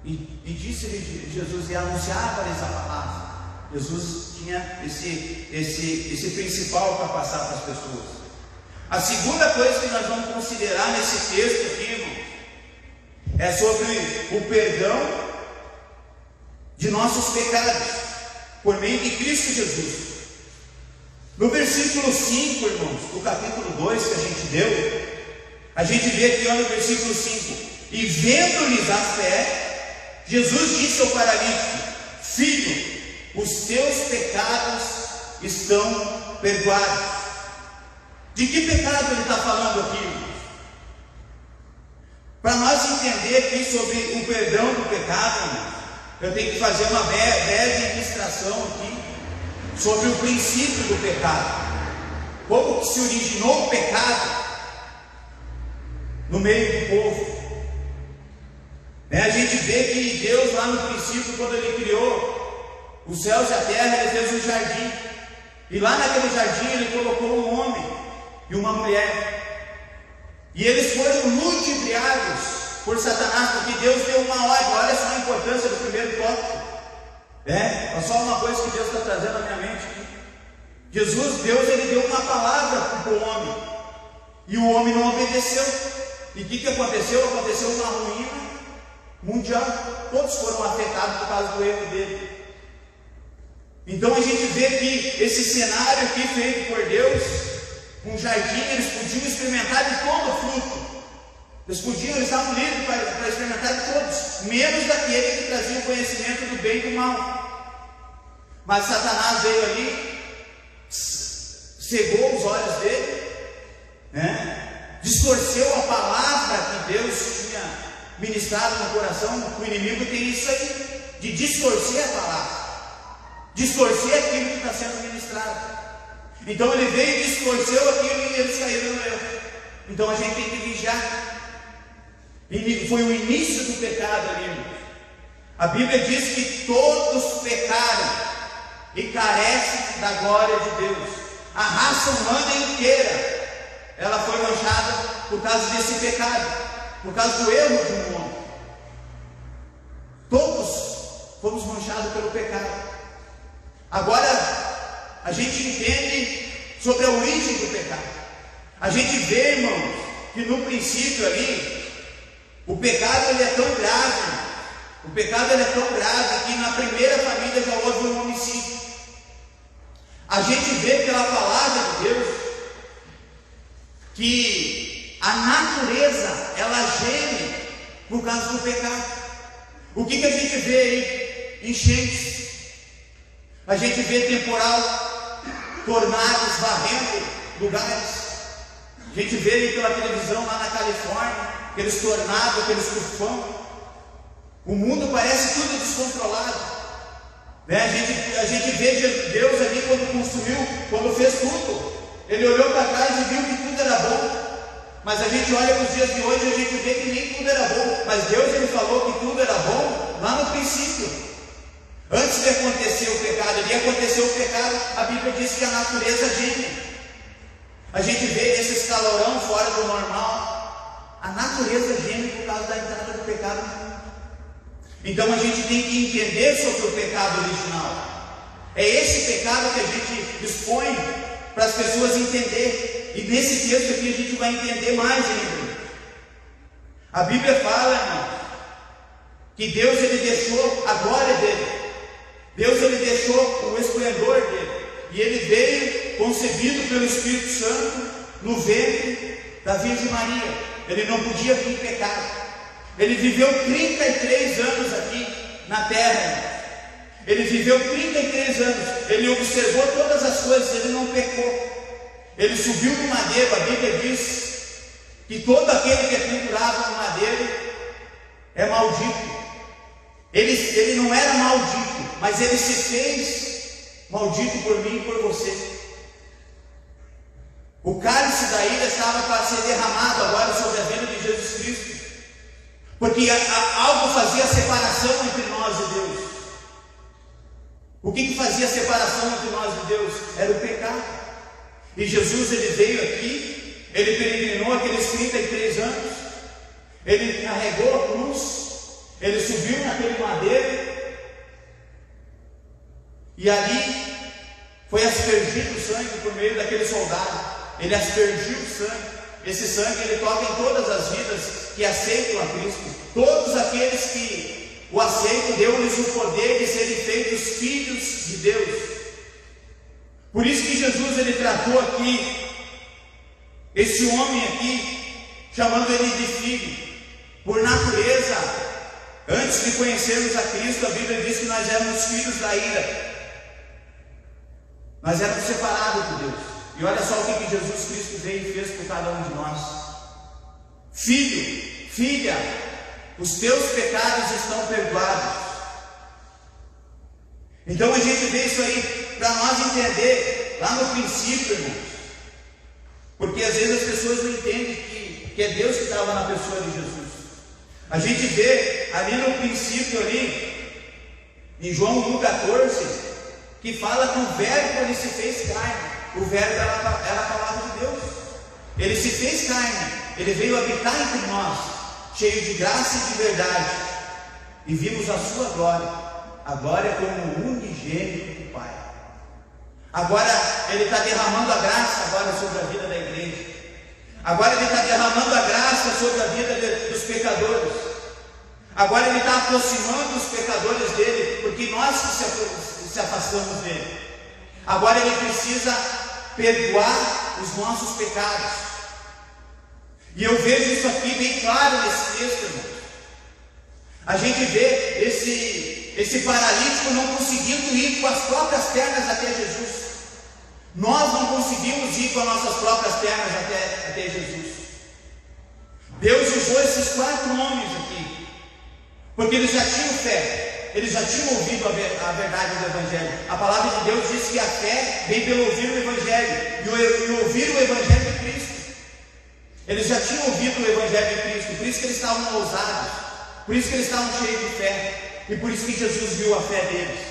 E disse-lhe Jesus, e anunciava essa palavra. Jesus tinha esse principal para passar para as pessoas. A segunda coisa que nós vamos considerar nesse texto aqui, irmãos, é sobre o perdão de nossos pecados por meio de Cristo Jesus. No versículo 5, irmãos, do capítulo 2 que a gente deu, a gente vê aqui no versículo 5: e vendo-lhes a fé, Jesus disse ao paralítico: filho, os teus pecados estão perdoados. De que pecado ele está falando aqui? Para nós entender aqui sobre o perdão do pecado, eu tenho que fazer uma breve ilustração aqui sobre o princípio do pecado. Como que se originou o pecado no meio do povo? A gente vê que Deus lá no princípio, quando Ele criou os céus e a terra, Ele fez um jardim, e lá naquele jardim Ele colocou um homem e uma mulher, e eles foram ludibriados por Satanás, porque Deus deu uma ordem. Olha só a importância do primeiro tópico. É só uma coisa que Deus está trazendo à minha mente aqui. Deus ele deu uma palavra para o homem, e o homem não obedeceu. E o que aconteceu? Aconteceu uma ruína mundial. Todos foram afetados por causa do erro dele. Então a gente vê que esse cenário aqui feito por Deus, um jardim, eles podiam experimentar de todo o fruto. Eles estavam livres para experimentar de todos, menos daquele que trazia o conhecimento do bem e do mal. Mas Satanás veio ali, cegou os olhos dele, distorceu a palavra que Deus tinha ministrado no coração. O inimigo tem isso aí, de distorcer a palavra, distorcer aquilo que está sendo ministrado. Então ele veio e distorceu aquilo e eles caíram no erro. Então a gente tem que vigiar. Foi o início do pecado ali. A Bíblia diz que todos pecaram e carecem da glória de Deus. A raça humana inteira, ela foi manchada por causa desse pecado, por causa do erro de um homem. Todos fomos manchados pelo pecado. Agora a gente entende sobre a origem do pecado. A gente vê, irmãos, que no princípio ali, o pecado ele é tão grave, que na primeira família já houve um homicídio. A gente vê pela palavra de Deus que a natureza ela geme por causa do pecado. O que a gente vê aí? Enchentes. A gente vê temporal, tornados varrendo lugares. A gente vê aí pela televisão lá na Califórnia, aqueles tornados, aqueles tufão. O mundo parece tudo descontrolado. A gente vê Deus ali quando fez tudo. Ele olhou para trás e viu que tudo era bom. Mas a gente olha para os dias de hoje e a gente vê que nem tudo era bom. Mas Deus ele falou que tudo era bom lá no princípio. Antes de acontecer o pecado, a Bíblia diz que a natureza geme. A gente vê esse calorão fora do normal. A natureza geme por causa da entrada do pecado no mundo. Então a gente tem que entender sobre o pecado original. É esse pecado que a gente expõe para as pessoas entenderem. E nesse texto aqui a gente vai entender mais ainda. A Bíblia fala, irmão, que Deus ele deixou a glória dele. Deus ele deixou o esplendor dele. E ele veio concebido pelo Espírito Santo no ventre da Virgem Maria. Ele não podia vir em pecado. Ele viveu 33 anos aqui na terra. Ele viveu 33 anos. Ele observou todas as coisas, ele não pecou. Ele subiu no madeiro. A Bíblia diz que todo aquele que é pendurado no madeiro é maldito. Ele não era maldito, mas ele se fez maldito por mim e por você. O cálice da ira estava para ser derramado agora sobre a vida de Jesus Cristo, porque algo fazia separação entre nós e Deus. O que fazia separação entre nós e Deus? Era o pecado. E Jesus, ele veio aqui, ele peregrinou aqueles 33 anos, ele carregou a cruz, ele subiu naquele madeiro, e ali foi aspergido o sangue por meio daquele soldado. Ele aspergiu o sangue. Esse sangue, ele toca em todas as vidas que aceitam a Cristo. Todos aqueles que o aceitam, deu-lhes o poder de serem feitos filhos de Deus. Por isso que Jesus, ele tratou aqui esse homem aqui, chamando ele de filho. Por natureza, antes de conhecermos a Cristo, a Bíblia diz que nós éramos filhos da ira. Nós éramos separados de Deus. E olha só o que Jesus Cristo veio e fez por cada um de nós. Filho, filha, os teus pecados estão perdoados. Então a gente vê isso aí para nós entender lá no princípio, irmãos. Porque às vezes as pessoas não entendem que é Deus que estava na pessoa de Jesus. A gente vê ali no princípio ali, em João 1,14, que fala que o verbo ele se fez carne. O verbo era a palavra de Deus. Ele se fez carne, ele veio habitar entre nós, cheio de graça e de verdade, e vimos a sua glória. A glória como o unigênito do Pai. Agora ele está derramando a graça agora sobre a vida da igreja. Agora ele está derramando a graça sobre a vida dos pecadores. Agora ele está aproximando os pecadores dele, porque nós que se afastamos dele. Agora ele precisa perdoar os nossos pecados. E eu vejo isso aqui bem claro nesse texto, irmão. A gente vê esse paralítico não conseguindo ir com as próprias pernas até Jesus. Nós não conseguimos ir com as nossas próprias pernas até Jesus. Deus usou esses 4 homens aqui, porque eles já tinham fé, eles já tinham ouvido a verdade do Evangelho. A palavra de Deus diz que a fé vem pelo ouvir o Evangelho, e ouvir o Evangelho de Cristo. Eles já tinham ouvido o Evangelho de Cristo, por isso que eles estavam ousados, por isso que eles estavam cheios de fé, e por isso que Jesus viu a fé deles.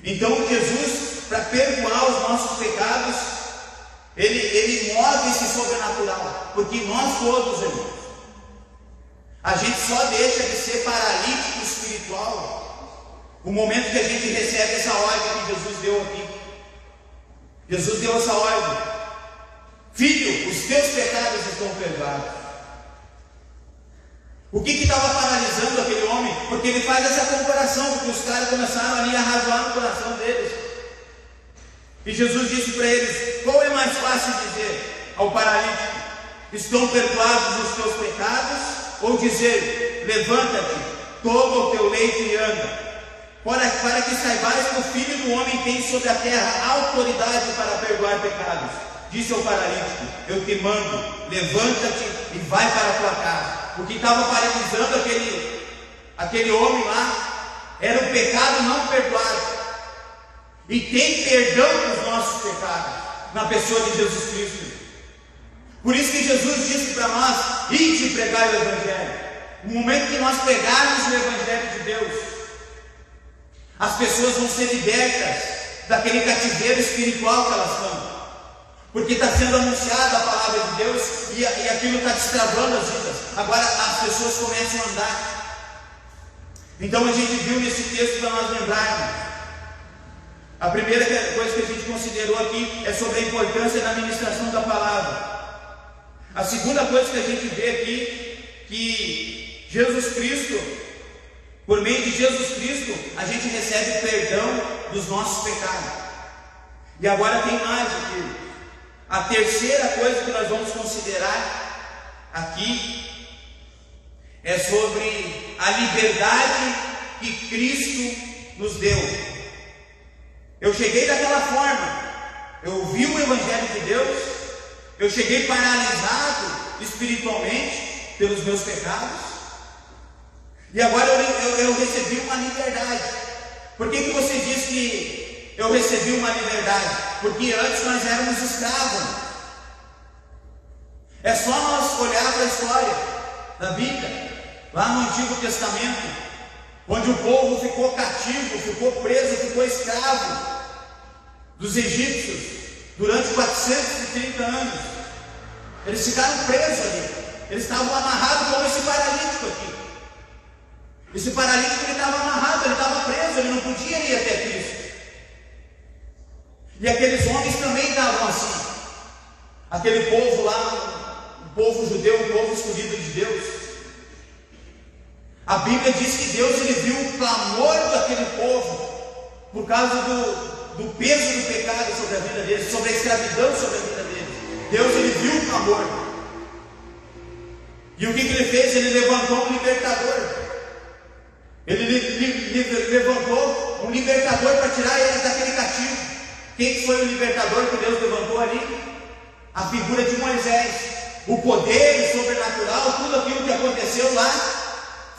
Então Jesus, para perdoar os nossos pecados, Ele move esse sobrenatural, porque nós todos, irmãos, a gente só deixa de ser paralítico espiritual o momento que a gente recebe essa ordem que Jesus deu aqui. Jesus deu essa ordem: filho, os teus pecados estão perdoados. O que estava paralisando aquele homem? Porque ele faz essa comparação, porque os caras começaram ali a razoar no coração deles. E Jesus disse para eles: qual é mais fácil dizer ao paralítico, estão perdoados os teus pecados, ou dizer, levanta-te, toma o teu leito e anda? Para que saibais que o Filho do Homem tem sobre a terra autoridade para perdoar pecados. Disse ao paralítico: eu te mando, levanta-te e vai para a tua casa. O que estava paralisando aquele homem lá era o pecado não perdoado. E tem perdão dos nossos pecados na pessoa de Jesus Cristo. Por isso que Jesus disse para nós: ide e pregai o Evangelho. No momento que nós pregarmos o Evangelho de Deus, as pessoas vão ser libertas daquele cativeiro espiritual que elas estão. Porque está sendo anunciada a palavra de Deus e aquilo está destravando as vidas. Agora as pessoas começam a andar. Então a gente viu nesse texto para nós lembrarmos. A primeira coisa que a gente considerou aqui é sobre a importância da ministração da palavra. A segunda coisa que a gente vê aqui, que Jesus Cristo, por meio de Jesus Cristo, a gente recebe perdão dos nossos pecados. E agora tem mais aqui. A terceira coisa que nós vamos considerar aqui é sobre a liberdade que Cristo nos deu. Eu cheguei daquela forma, eu ouvi o Evangelho de Deus, eu cheguei paralisado espiritualmente pelos meus pecados, e agora eu recebi uma liberdade. Por que você diz que eu recebi uma liberdade? Porque antes nós éramos escravos. É só nós olhar para a história da Bíblia, lá no Antigo Testamento, onde o povo ficou cativo, ficou preso, ficou escravo dos egípcios durante 430 anos. Eles ficaram presos ali, eles estavam amarrados como esse paralítico aqui. Esse paralítico, ele estava amarrado, ele estava preso, ele não podia ir até Cristo. E aqueles homens também estavam assim. Aquele povo lá, o povo judeu, o povo escolhido de Deus. A Bíblia diz que Deus, ele viu o clamor daquele povo por causa do peso do pecado sobre a vida deles, sobre a escravidão sobre a vida deles. Deus, ele viu o clamor. E o que ele fez? Ele levantou um libertador. Ele levantou um libertador para tirar eles daquele cativo. Quem foi o libertador que Deus levantou ali? A figura de Moisés. O poder sobrenatural, tudo aquilo que aconteceu lá,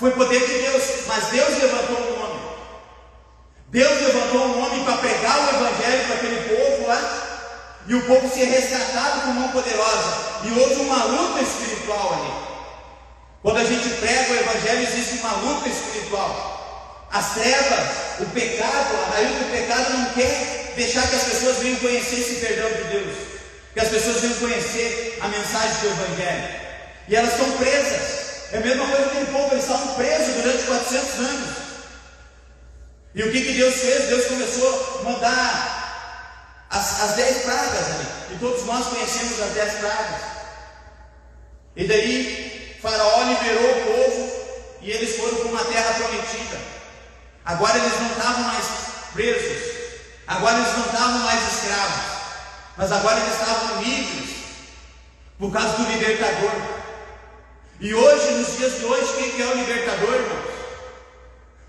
foi poder de Deus. Mas Deus levantou um homem. Deus levantou um homem para pregar o Evangelho para aquele povo lá, e o povo ser resgatado com mão poderosa. E houve uma luta espiritual ali. Quando a gente prega o Evangelho, existe uma luta espiritual. As trevas, o pecado, a raiz do pecado não quer deixar que as pessoas venham conhecer esse perdão de Deus, que as pessoas venham conhecer a mensagem do Evangelho. E elas estão presas. É a mesma coisa que aquele povo, eles estavam presos durante 400 anos. E o que Deus fez? Deus começou a mandar as 10 pragas ali. E todos nós conhecemos as 10 pragas. E daí Faraó liberou o povo e eles foram para uma terra prometida. Agora eles não estavam mais presos, agora eles não estavam mais escravos, mas agora eles estavam livres por causa do libertador. E hoje, nos dias de hoje, quem que é o libertador, irmãos?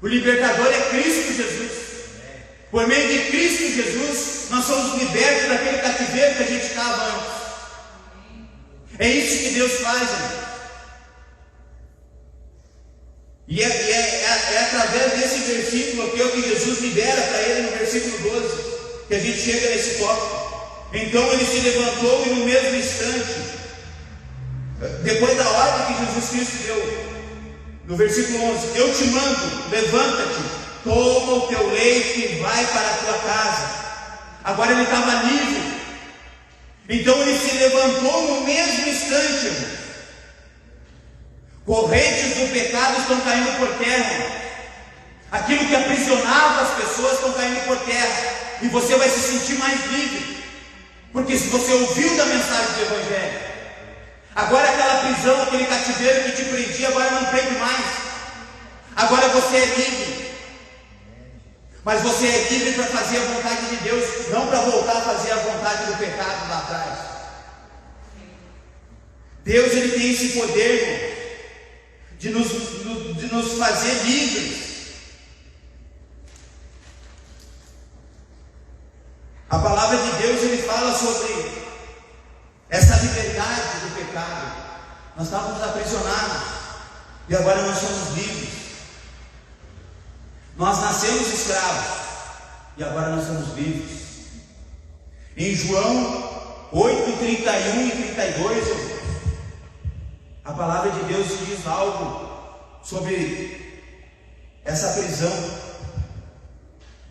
O libertador é Cristo Jesus. Por meio de Cristo Jesus, nós somos libertos daquele cativeiro que a gente estava antes. É isso que Deus faz, irmãos. E é através desse versículo aqui, o que Jesus libera para ele no versículo 12, que a gente chega nesse tópico. Então ele se levantou e no mesmo instante, depois da ordem que Jesus Cristo deu, no versículo 11: eu te mando, levanta-te, toma o teu leito e vai para a tua casa. Agora ele estava livre. Então ele se levantou no mesmo instante, irmão. Correntes do pecado estão caindo por terra. Aquilo que aprisionava as pessoas estão caindo por terra. E você vai se sentir mais livre, porque se você ouviu da mensagem do Evangelho, agora aquela prisão, aquele cativeiro que te prendia, agora não prende mais. Agora você é livre. Mas você é livre para fazer a vontade de Deus, não para voltar a fazer a vontade do pecado lá atrás. Deus, ele tem esse poder, irmão, de nos fazer livres. A palavra de Deus, ele fala sobre essa liberdade do pecado. Nós estávamos aprisionados e agora nós somos livres. Nós nascemos escravos e agora nós somos livres. Em João 8, 31 e 32, a palavra de Deus diz algo sobre essa prisão.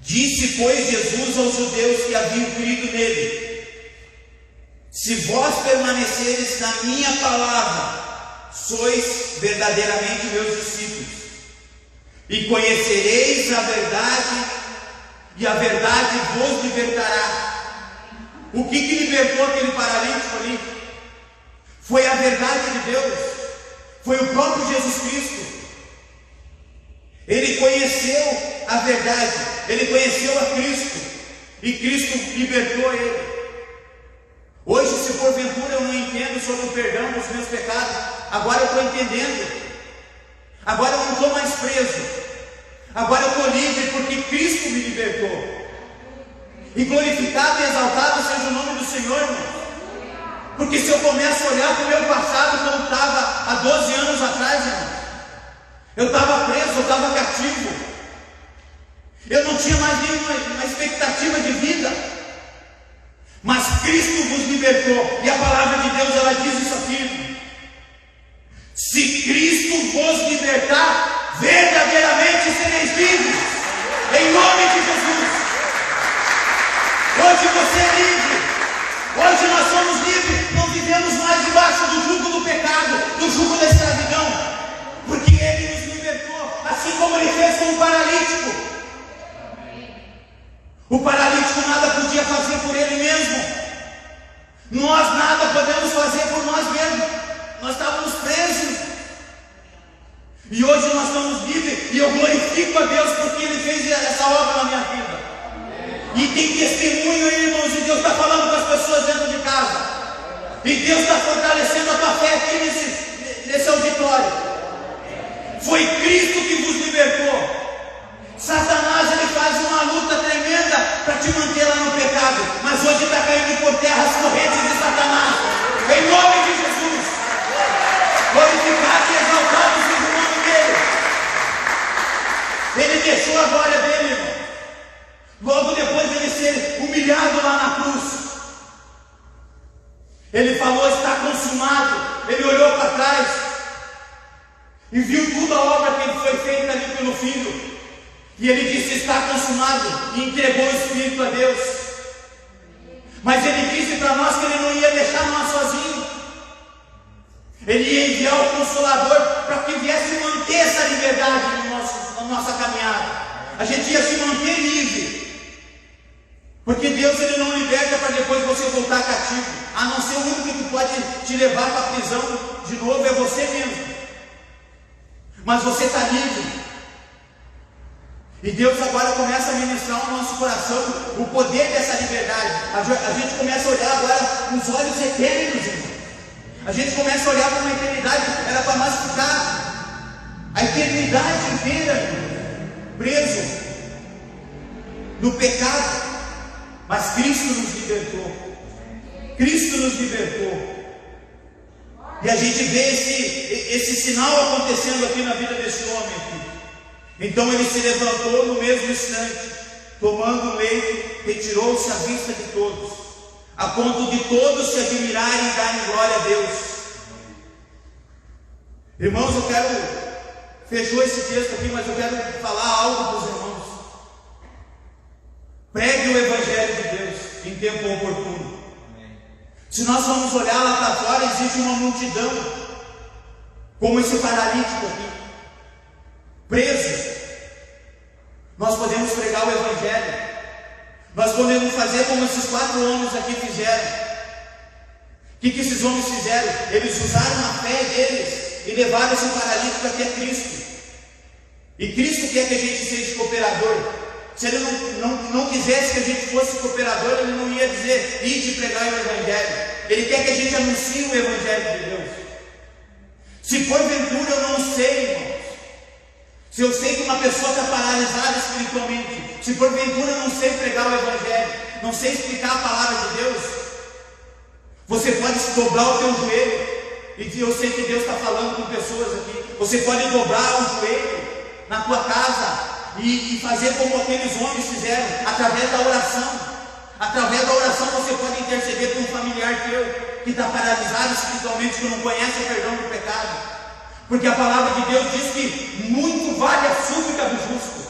Disse, pois, Jesus aos judeus que haviam crido nele: se vós permaneceres na minha palavra, sois verdadeiramente meus discípulos, e conhecereis a verdade, e a verdade vos libertará. O que libertou aquele paralítico ali? Foi a verdade de Deus, foi o próprio Jesus Cristo. Ele conheceu a verdade, ele conheceu a Cristo, e Cristo libertou ele. Hoje, se porventura eu não entendo sobre o perdão dos meus pecados, agora eu estou entendendo. Agora eu não estou mais preso. Agora eu estou livre porque Cristo me libertou. E glorificado e exaltado seja o nome do Senhor, irmão. Porque se eu começo a olhar para o meu passado, como estava há 12 anos atrás, irmão, eu estava preso, eu estava cativo. Eu não tinha mais nenhuma expectativa de vida. Mas Cristo vos libertou. E a palavra de Deus, ela diz isso aqui: se Cristo vos libertar, verdadeiramente sereis livres, em nome de Jesus. Hoje você é livre. Hoje nós somos livres. Não vivemos mais debaixo do jugo do pecado, do jugo da escravidão, porque Ele nos libertou, assim como Ele fez com o paralítico. O paralítico nada podia fazer por ele mesmo. Nós nada podemos fazer por nós mesmos. Nós estávamos presos. E hoje nós estamos livres. E eu glorifico a Deus porque Ele fez essa obra na minha vida. E tem testemunho aí, irmãos, e Deus está falando com as pessoas dentro de casa. E Deus está fortalecendo a tua fé aqui nesse auditório. Foi Cristo que vos libertou. Satanás, ele faz uma luta tremenda para te manter lá no pecado, mas hoje está caindo por terra as correntes de Satanás, em nome de Jesus. Glorificado e exaltado seja o nome dele. Ele deixou a glória dele, irmão. Logo depois de ele ser humilhado lá na cruz, ele falou: está consumado. Ele olhou para trás e viu toda a obra que foi feita ali pelo Filho. E ele disse: está consumado, e entregou o Espírito a Deus. Mas ele disse para nós que ele não ia deixar nós sozinhos. Ele ia enviar o Consolador para que viesse manter essa liberdade na nossa caminhada. A gente ia se manter livre. Porque Deus, ele não liberta para depois você voltar cativo. A não ser o único que pode te levar para a prisão de novo é você mesmo. Mas você está livre. E Deus agora começa a ministrar no nosso coração o poder dessa liberdade. A gente começa a olhar agora com os olhos eternos, irmão. A gente começa a olhar para uma eternidade. Era para nós ficar a eternidade inteira, irmão, preso no pecado. Mas Cristo nos libertou. Cristo nos libertou. E a gente vê esse sinal acontecendo aqui na vida desse homem aqui. Então ele se levantou no mesmo instante, tomando o leito, retirou-se à vista de todos, a ponto de todos se admirarem e darem glória a Deus. Irmãos, eu quero, fechou esse texto aqui, mas eu quero falar algo para os irmãos. Pregue o Evangelho de Deus em tempo oportuno. Se nós vamos olhar lá para fora, existe uma multidão, como esse paralítico aqui, preso. Nós podemos pregar o Evangelho. Nós podemos fazer como esses 4 homens aqui fizeram. O que esses homens fizeram? Eles usaram a fé deles e levaram esse paralítico até Cristo. E Cristo quer que a gente seja cooperador. Se ele não quisesse que a gente fosse cooperador, ele não ia dizer: ide pregar o Evangelho. Ele quer que a gente anuncie o Evangelho de Deus. Se porventura eu não sei, irmãos, se eu sei que uma pessoa está paralisada espiritualmente, se porventura eu não sei pregar o Evangelho, não sei explicar a palavra de Deus, você pode dobrar o teu joelho e dizer: eu sei que Deus está falando com pessoas aqui. Você pode dobrar o joelho na tua casa e fazer como aqueles homens fizeram, através da oração. Através da oração você pode interceder por um familiar teu que está paralisado espiritualmente, que não conhece o perdão do pecado. Porque a palavra de Deus diz que muito vale a súplica do justo.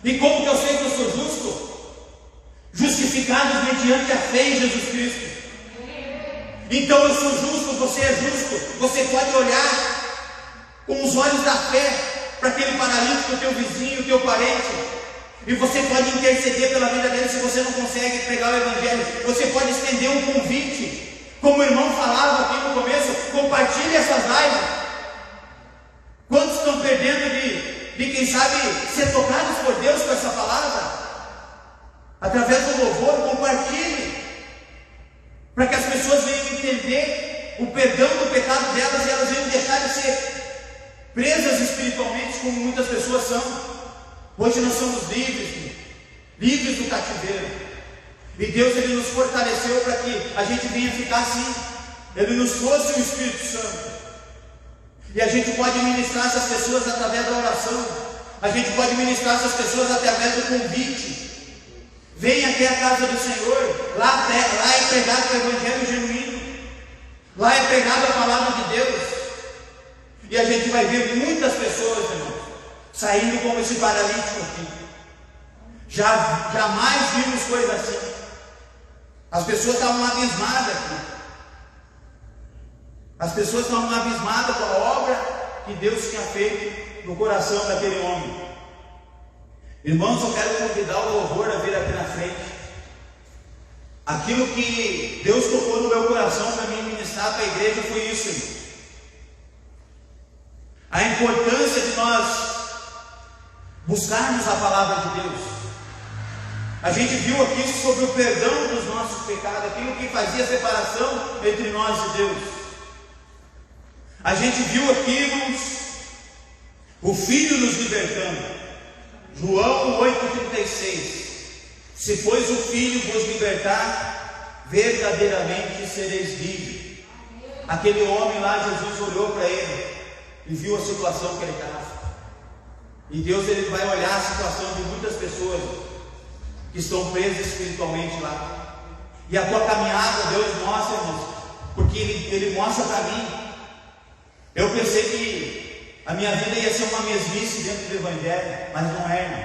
E como que eu sei que eu sou justo? Justificados mediante a fé em Jesus Cristo. Então eu sou justo, você é justo. Você pode olhar com os olhos da fé para aquele paralítico, o teu vizinho, o teu parente, e você pode interceder pela vida dele. Se você não consegue pregar o Evangelho, você pode estender um convite, como o irmão falava aqui no começo: compartilhe essas lives. Quantos estão perdendo de quem sabe ser tocados por Deus com essa palavra? Através do louvor, compartilhe, para que as pessoas venham entender o perdão do pecado delas e elas venham deixar de ser presas espiritualmente, como muitas pessoas são. Hoje nós somos livres, livres do cativeiro. E Deus, Ele nos fortaleceu para que a gente venha ficar assim. Ele nos trouxe o Espírito Santo. E a gente pode ministrar essas pessoas através da oração. A gente pode ministrar essas pessoas através do convite. Venha até a casa do Senhor. Lá é pregado o Evangelho genuíno. Lá é pregada a palavra de Deus. E a gente vai ver muitas pessoas, irmãos, saindo como esse paralítico aqui. Jamais vimos coisa assim. As pessoas estavam abismadas aqui. As pessoas estavam abismadas com a obra que Deus tinha feito no coração daquele homem. Irmãos, eu quero convidar o louvor a vir aqui na frente. Aquilo que Deus tocou no meu coração para mim ministrar para a igreja foi isso, irmãos. A importância de nós buscarmos a palavra de Deus. A gente viu aqui sobre o perdão dos nossos pecados, aquilo que fazia separação entre nós e Deus. A gente viu aqui, irmãos, o Filho nos libertando. João 8,36. Se pois o Filho vos libertar, verdadeiramente sereis livres. Aquele homem lá, Jesus olhou para ele e viu a situação que ele estava. E Deus, Ele vai olhar a situação de muitas pessoas que estão presas espiritualmente lá. E a tua caminhada, Deus mostra, irmãos, porque Ele mostra para mim. Eu pensei que a minha vida ia ser uma mesmice dentro do Evangelho, mas não é, irmão.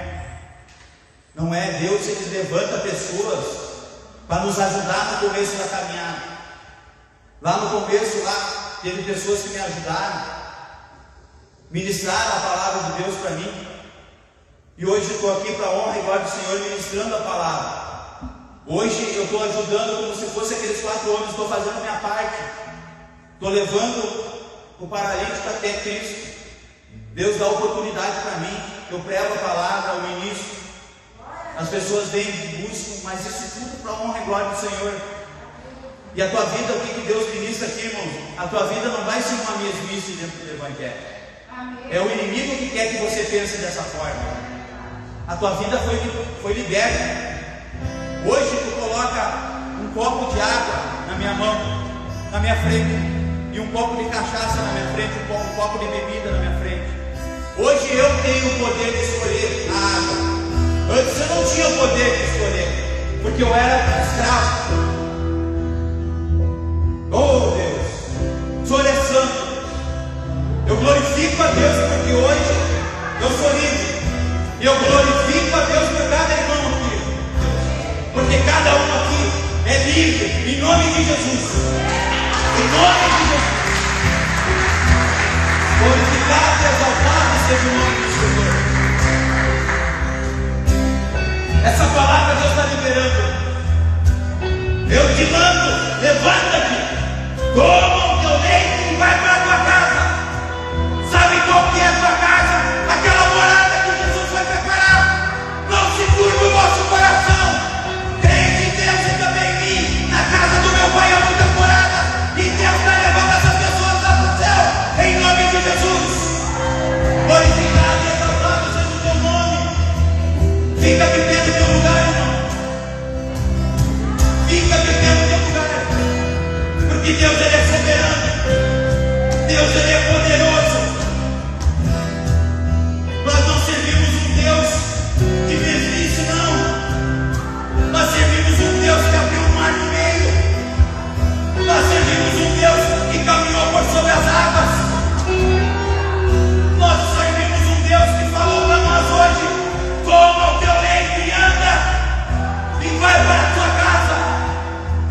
Não é. Deus, Ele levanta pessoas para nos ajudar no começo da caminhada. Lá no começo, lá, teve pessoas que me ajudaram, ministraram a palavra de Deus para mim. E hoje eu estou aqui para a honra e glória do Senhor, ministrando a palavra. Hoje eu estou ajudando como se fosse aqueles 4 homens. Estou fazendo a minha parte. Estou levando o paralítico até Cristo. Deus dá oportunidade para mim. Eu prego a palavra, eu ministro. As pessoas vêm e buscam, mas isso tudo para a honra e glória do Senhor. E a tua vida, o que Deus ministra aqui, irmão? A tua vida não vai ser uma mesmice dentro do Evangelho. É o inimigo que quer que você pense dessa forma. A tua vida foi liberta. Hoje tu coloca um copo de água na minha mão, na minha frente, e um copo de cachaça na minha frente, um copo de bebida na minha frente. Hoje eu tenho o poder de escolher a água. Antes eu não tinha o poder de escolher, porque eu era escravo. Oh Deus, o Senhor é santo. Eu glorifico a Deus porque hoje eu sou livre. E eu glorifico a Deus por cada irmão aqui, porque cada um aqui é livre, em nome de Jesus. Em nome de Jesus. Glorificado e exaltado seja o nome do Senhor. Essa palavra Deus está liberando. Eu te mando, levanta-te, toma o teu leite e vai para a tua casa. Sabe qual que é a tua casa? Aquela morada que Jesus vai preparar. Não se turbe o vosso coração. Crede em Deus e também em mim. Na casa do meu Pai há muitas moradas, e Deus vai levando essas pessoas lá para o céu, em nome de Jesus. Glorificado e exaltado seja o teu nome. Fica de pé no teu lugar, irmão. Fica de pé no teu lugar, porque Deus, Ele é soberano. Deus, Ele é poderoso. Nós não servimos um Deus de mesmice, não. Nós servimos um Deus que abriu o mar no meio. Nós servimos um Deus que caminhou por sobre as águas. Nós servimos um Deus que falou para nós hoje: toma o teu leito e anda, e vai para a tua casa.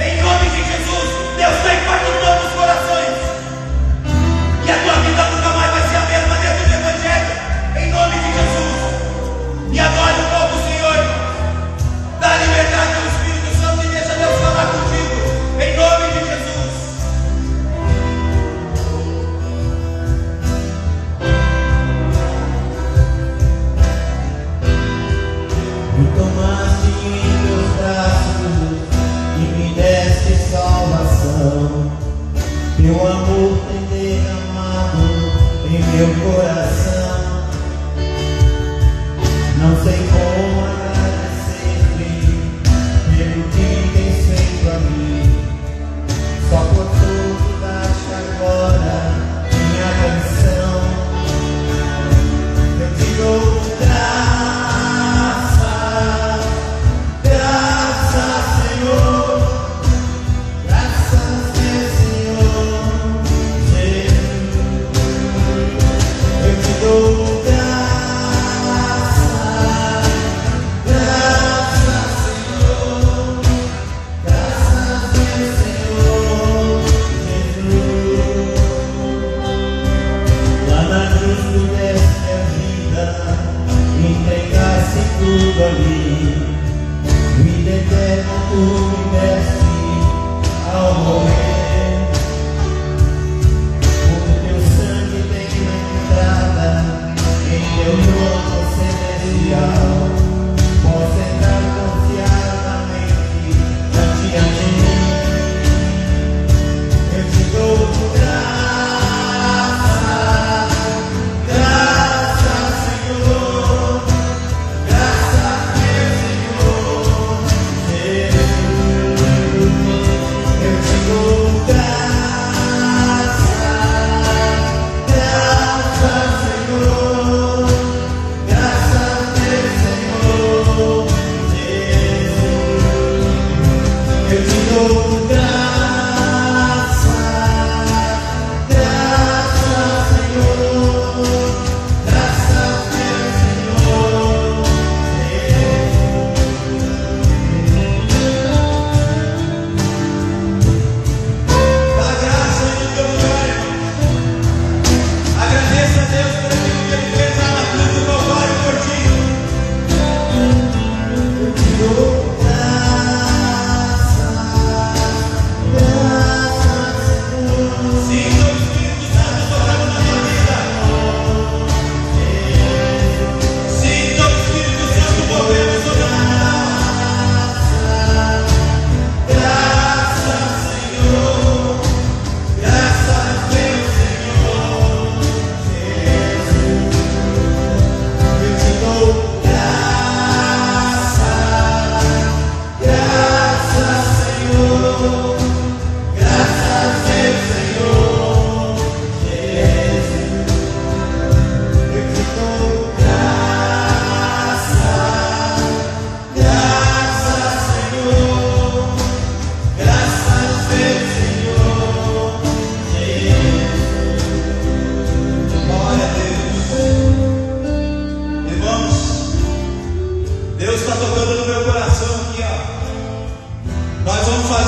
Em nome de Jesus, Deus está impactando os corações. E a tua vida nunca mais vai ser a mesma dentro do Evangelho. Em nome de Jesus. E adore o povo do Senhor. Dá liberdade ao Espírito Santo e deixa Deus falar contigo. Em nome de Jesus.
Tu tomaste em teus braços e me deste salvação. Teu amor tem derramado em meu coração.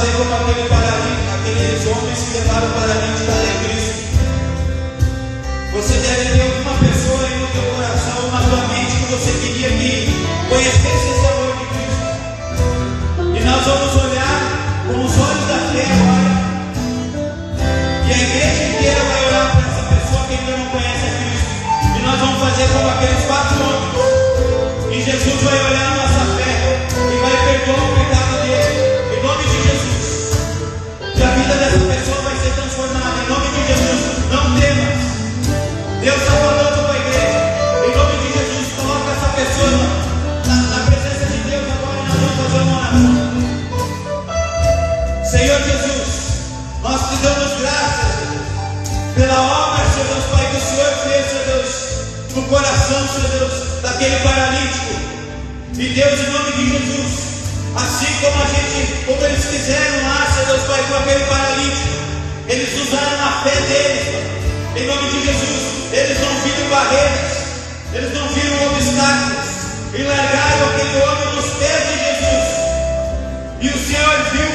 fazer como aquele paralítico, aqueles homens que levaram o paralítico até Cristo. Você deve ter alguma pessoa aí no teu coração, na tua mente, que você queria que conhecesse esse amor de Cristo. E nós vamos olhar com os olhos da fé agora. E a igreja inteira vai olhar para essa pessoa que ainda não conhece a Cristo. E nós vamos fazer como aqueles 4 homens. E Jesus vai olhar a nossa fé e vai perdoar o pecado dele. Em nome de Jesus. Que a vida dessa pessoa vai ser transformada. Em nome de Jesus. Não temas. Deus está falando com a igreja. Em nome de Jesus, coloca essa pessoa na presença de Deus agora e nós vamos fazer uma oração. Senhor Jesus, nós te damos graças, Jesus, pela obra, Senhor Deus Pai, que o Senhor fez, Senhor Deus, no coração, Senhor Deus, daquele paralítico. E Deus, em nome de Jesus, assim como eles fizeram lá, Senhor Deus Pai, com aquele paralítico, eles usaram a fé deles, Pai. Em nome de Jesus, eles não viram barreiras, eles não viram obstáculos, e largaram aquele homem nos pés de Jesus. E o Senhor viu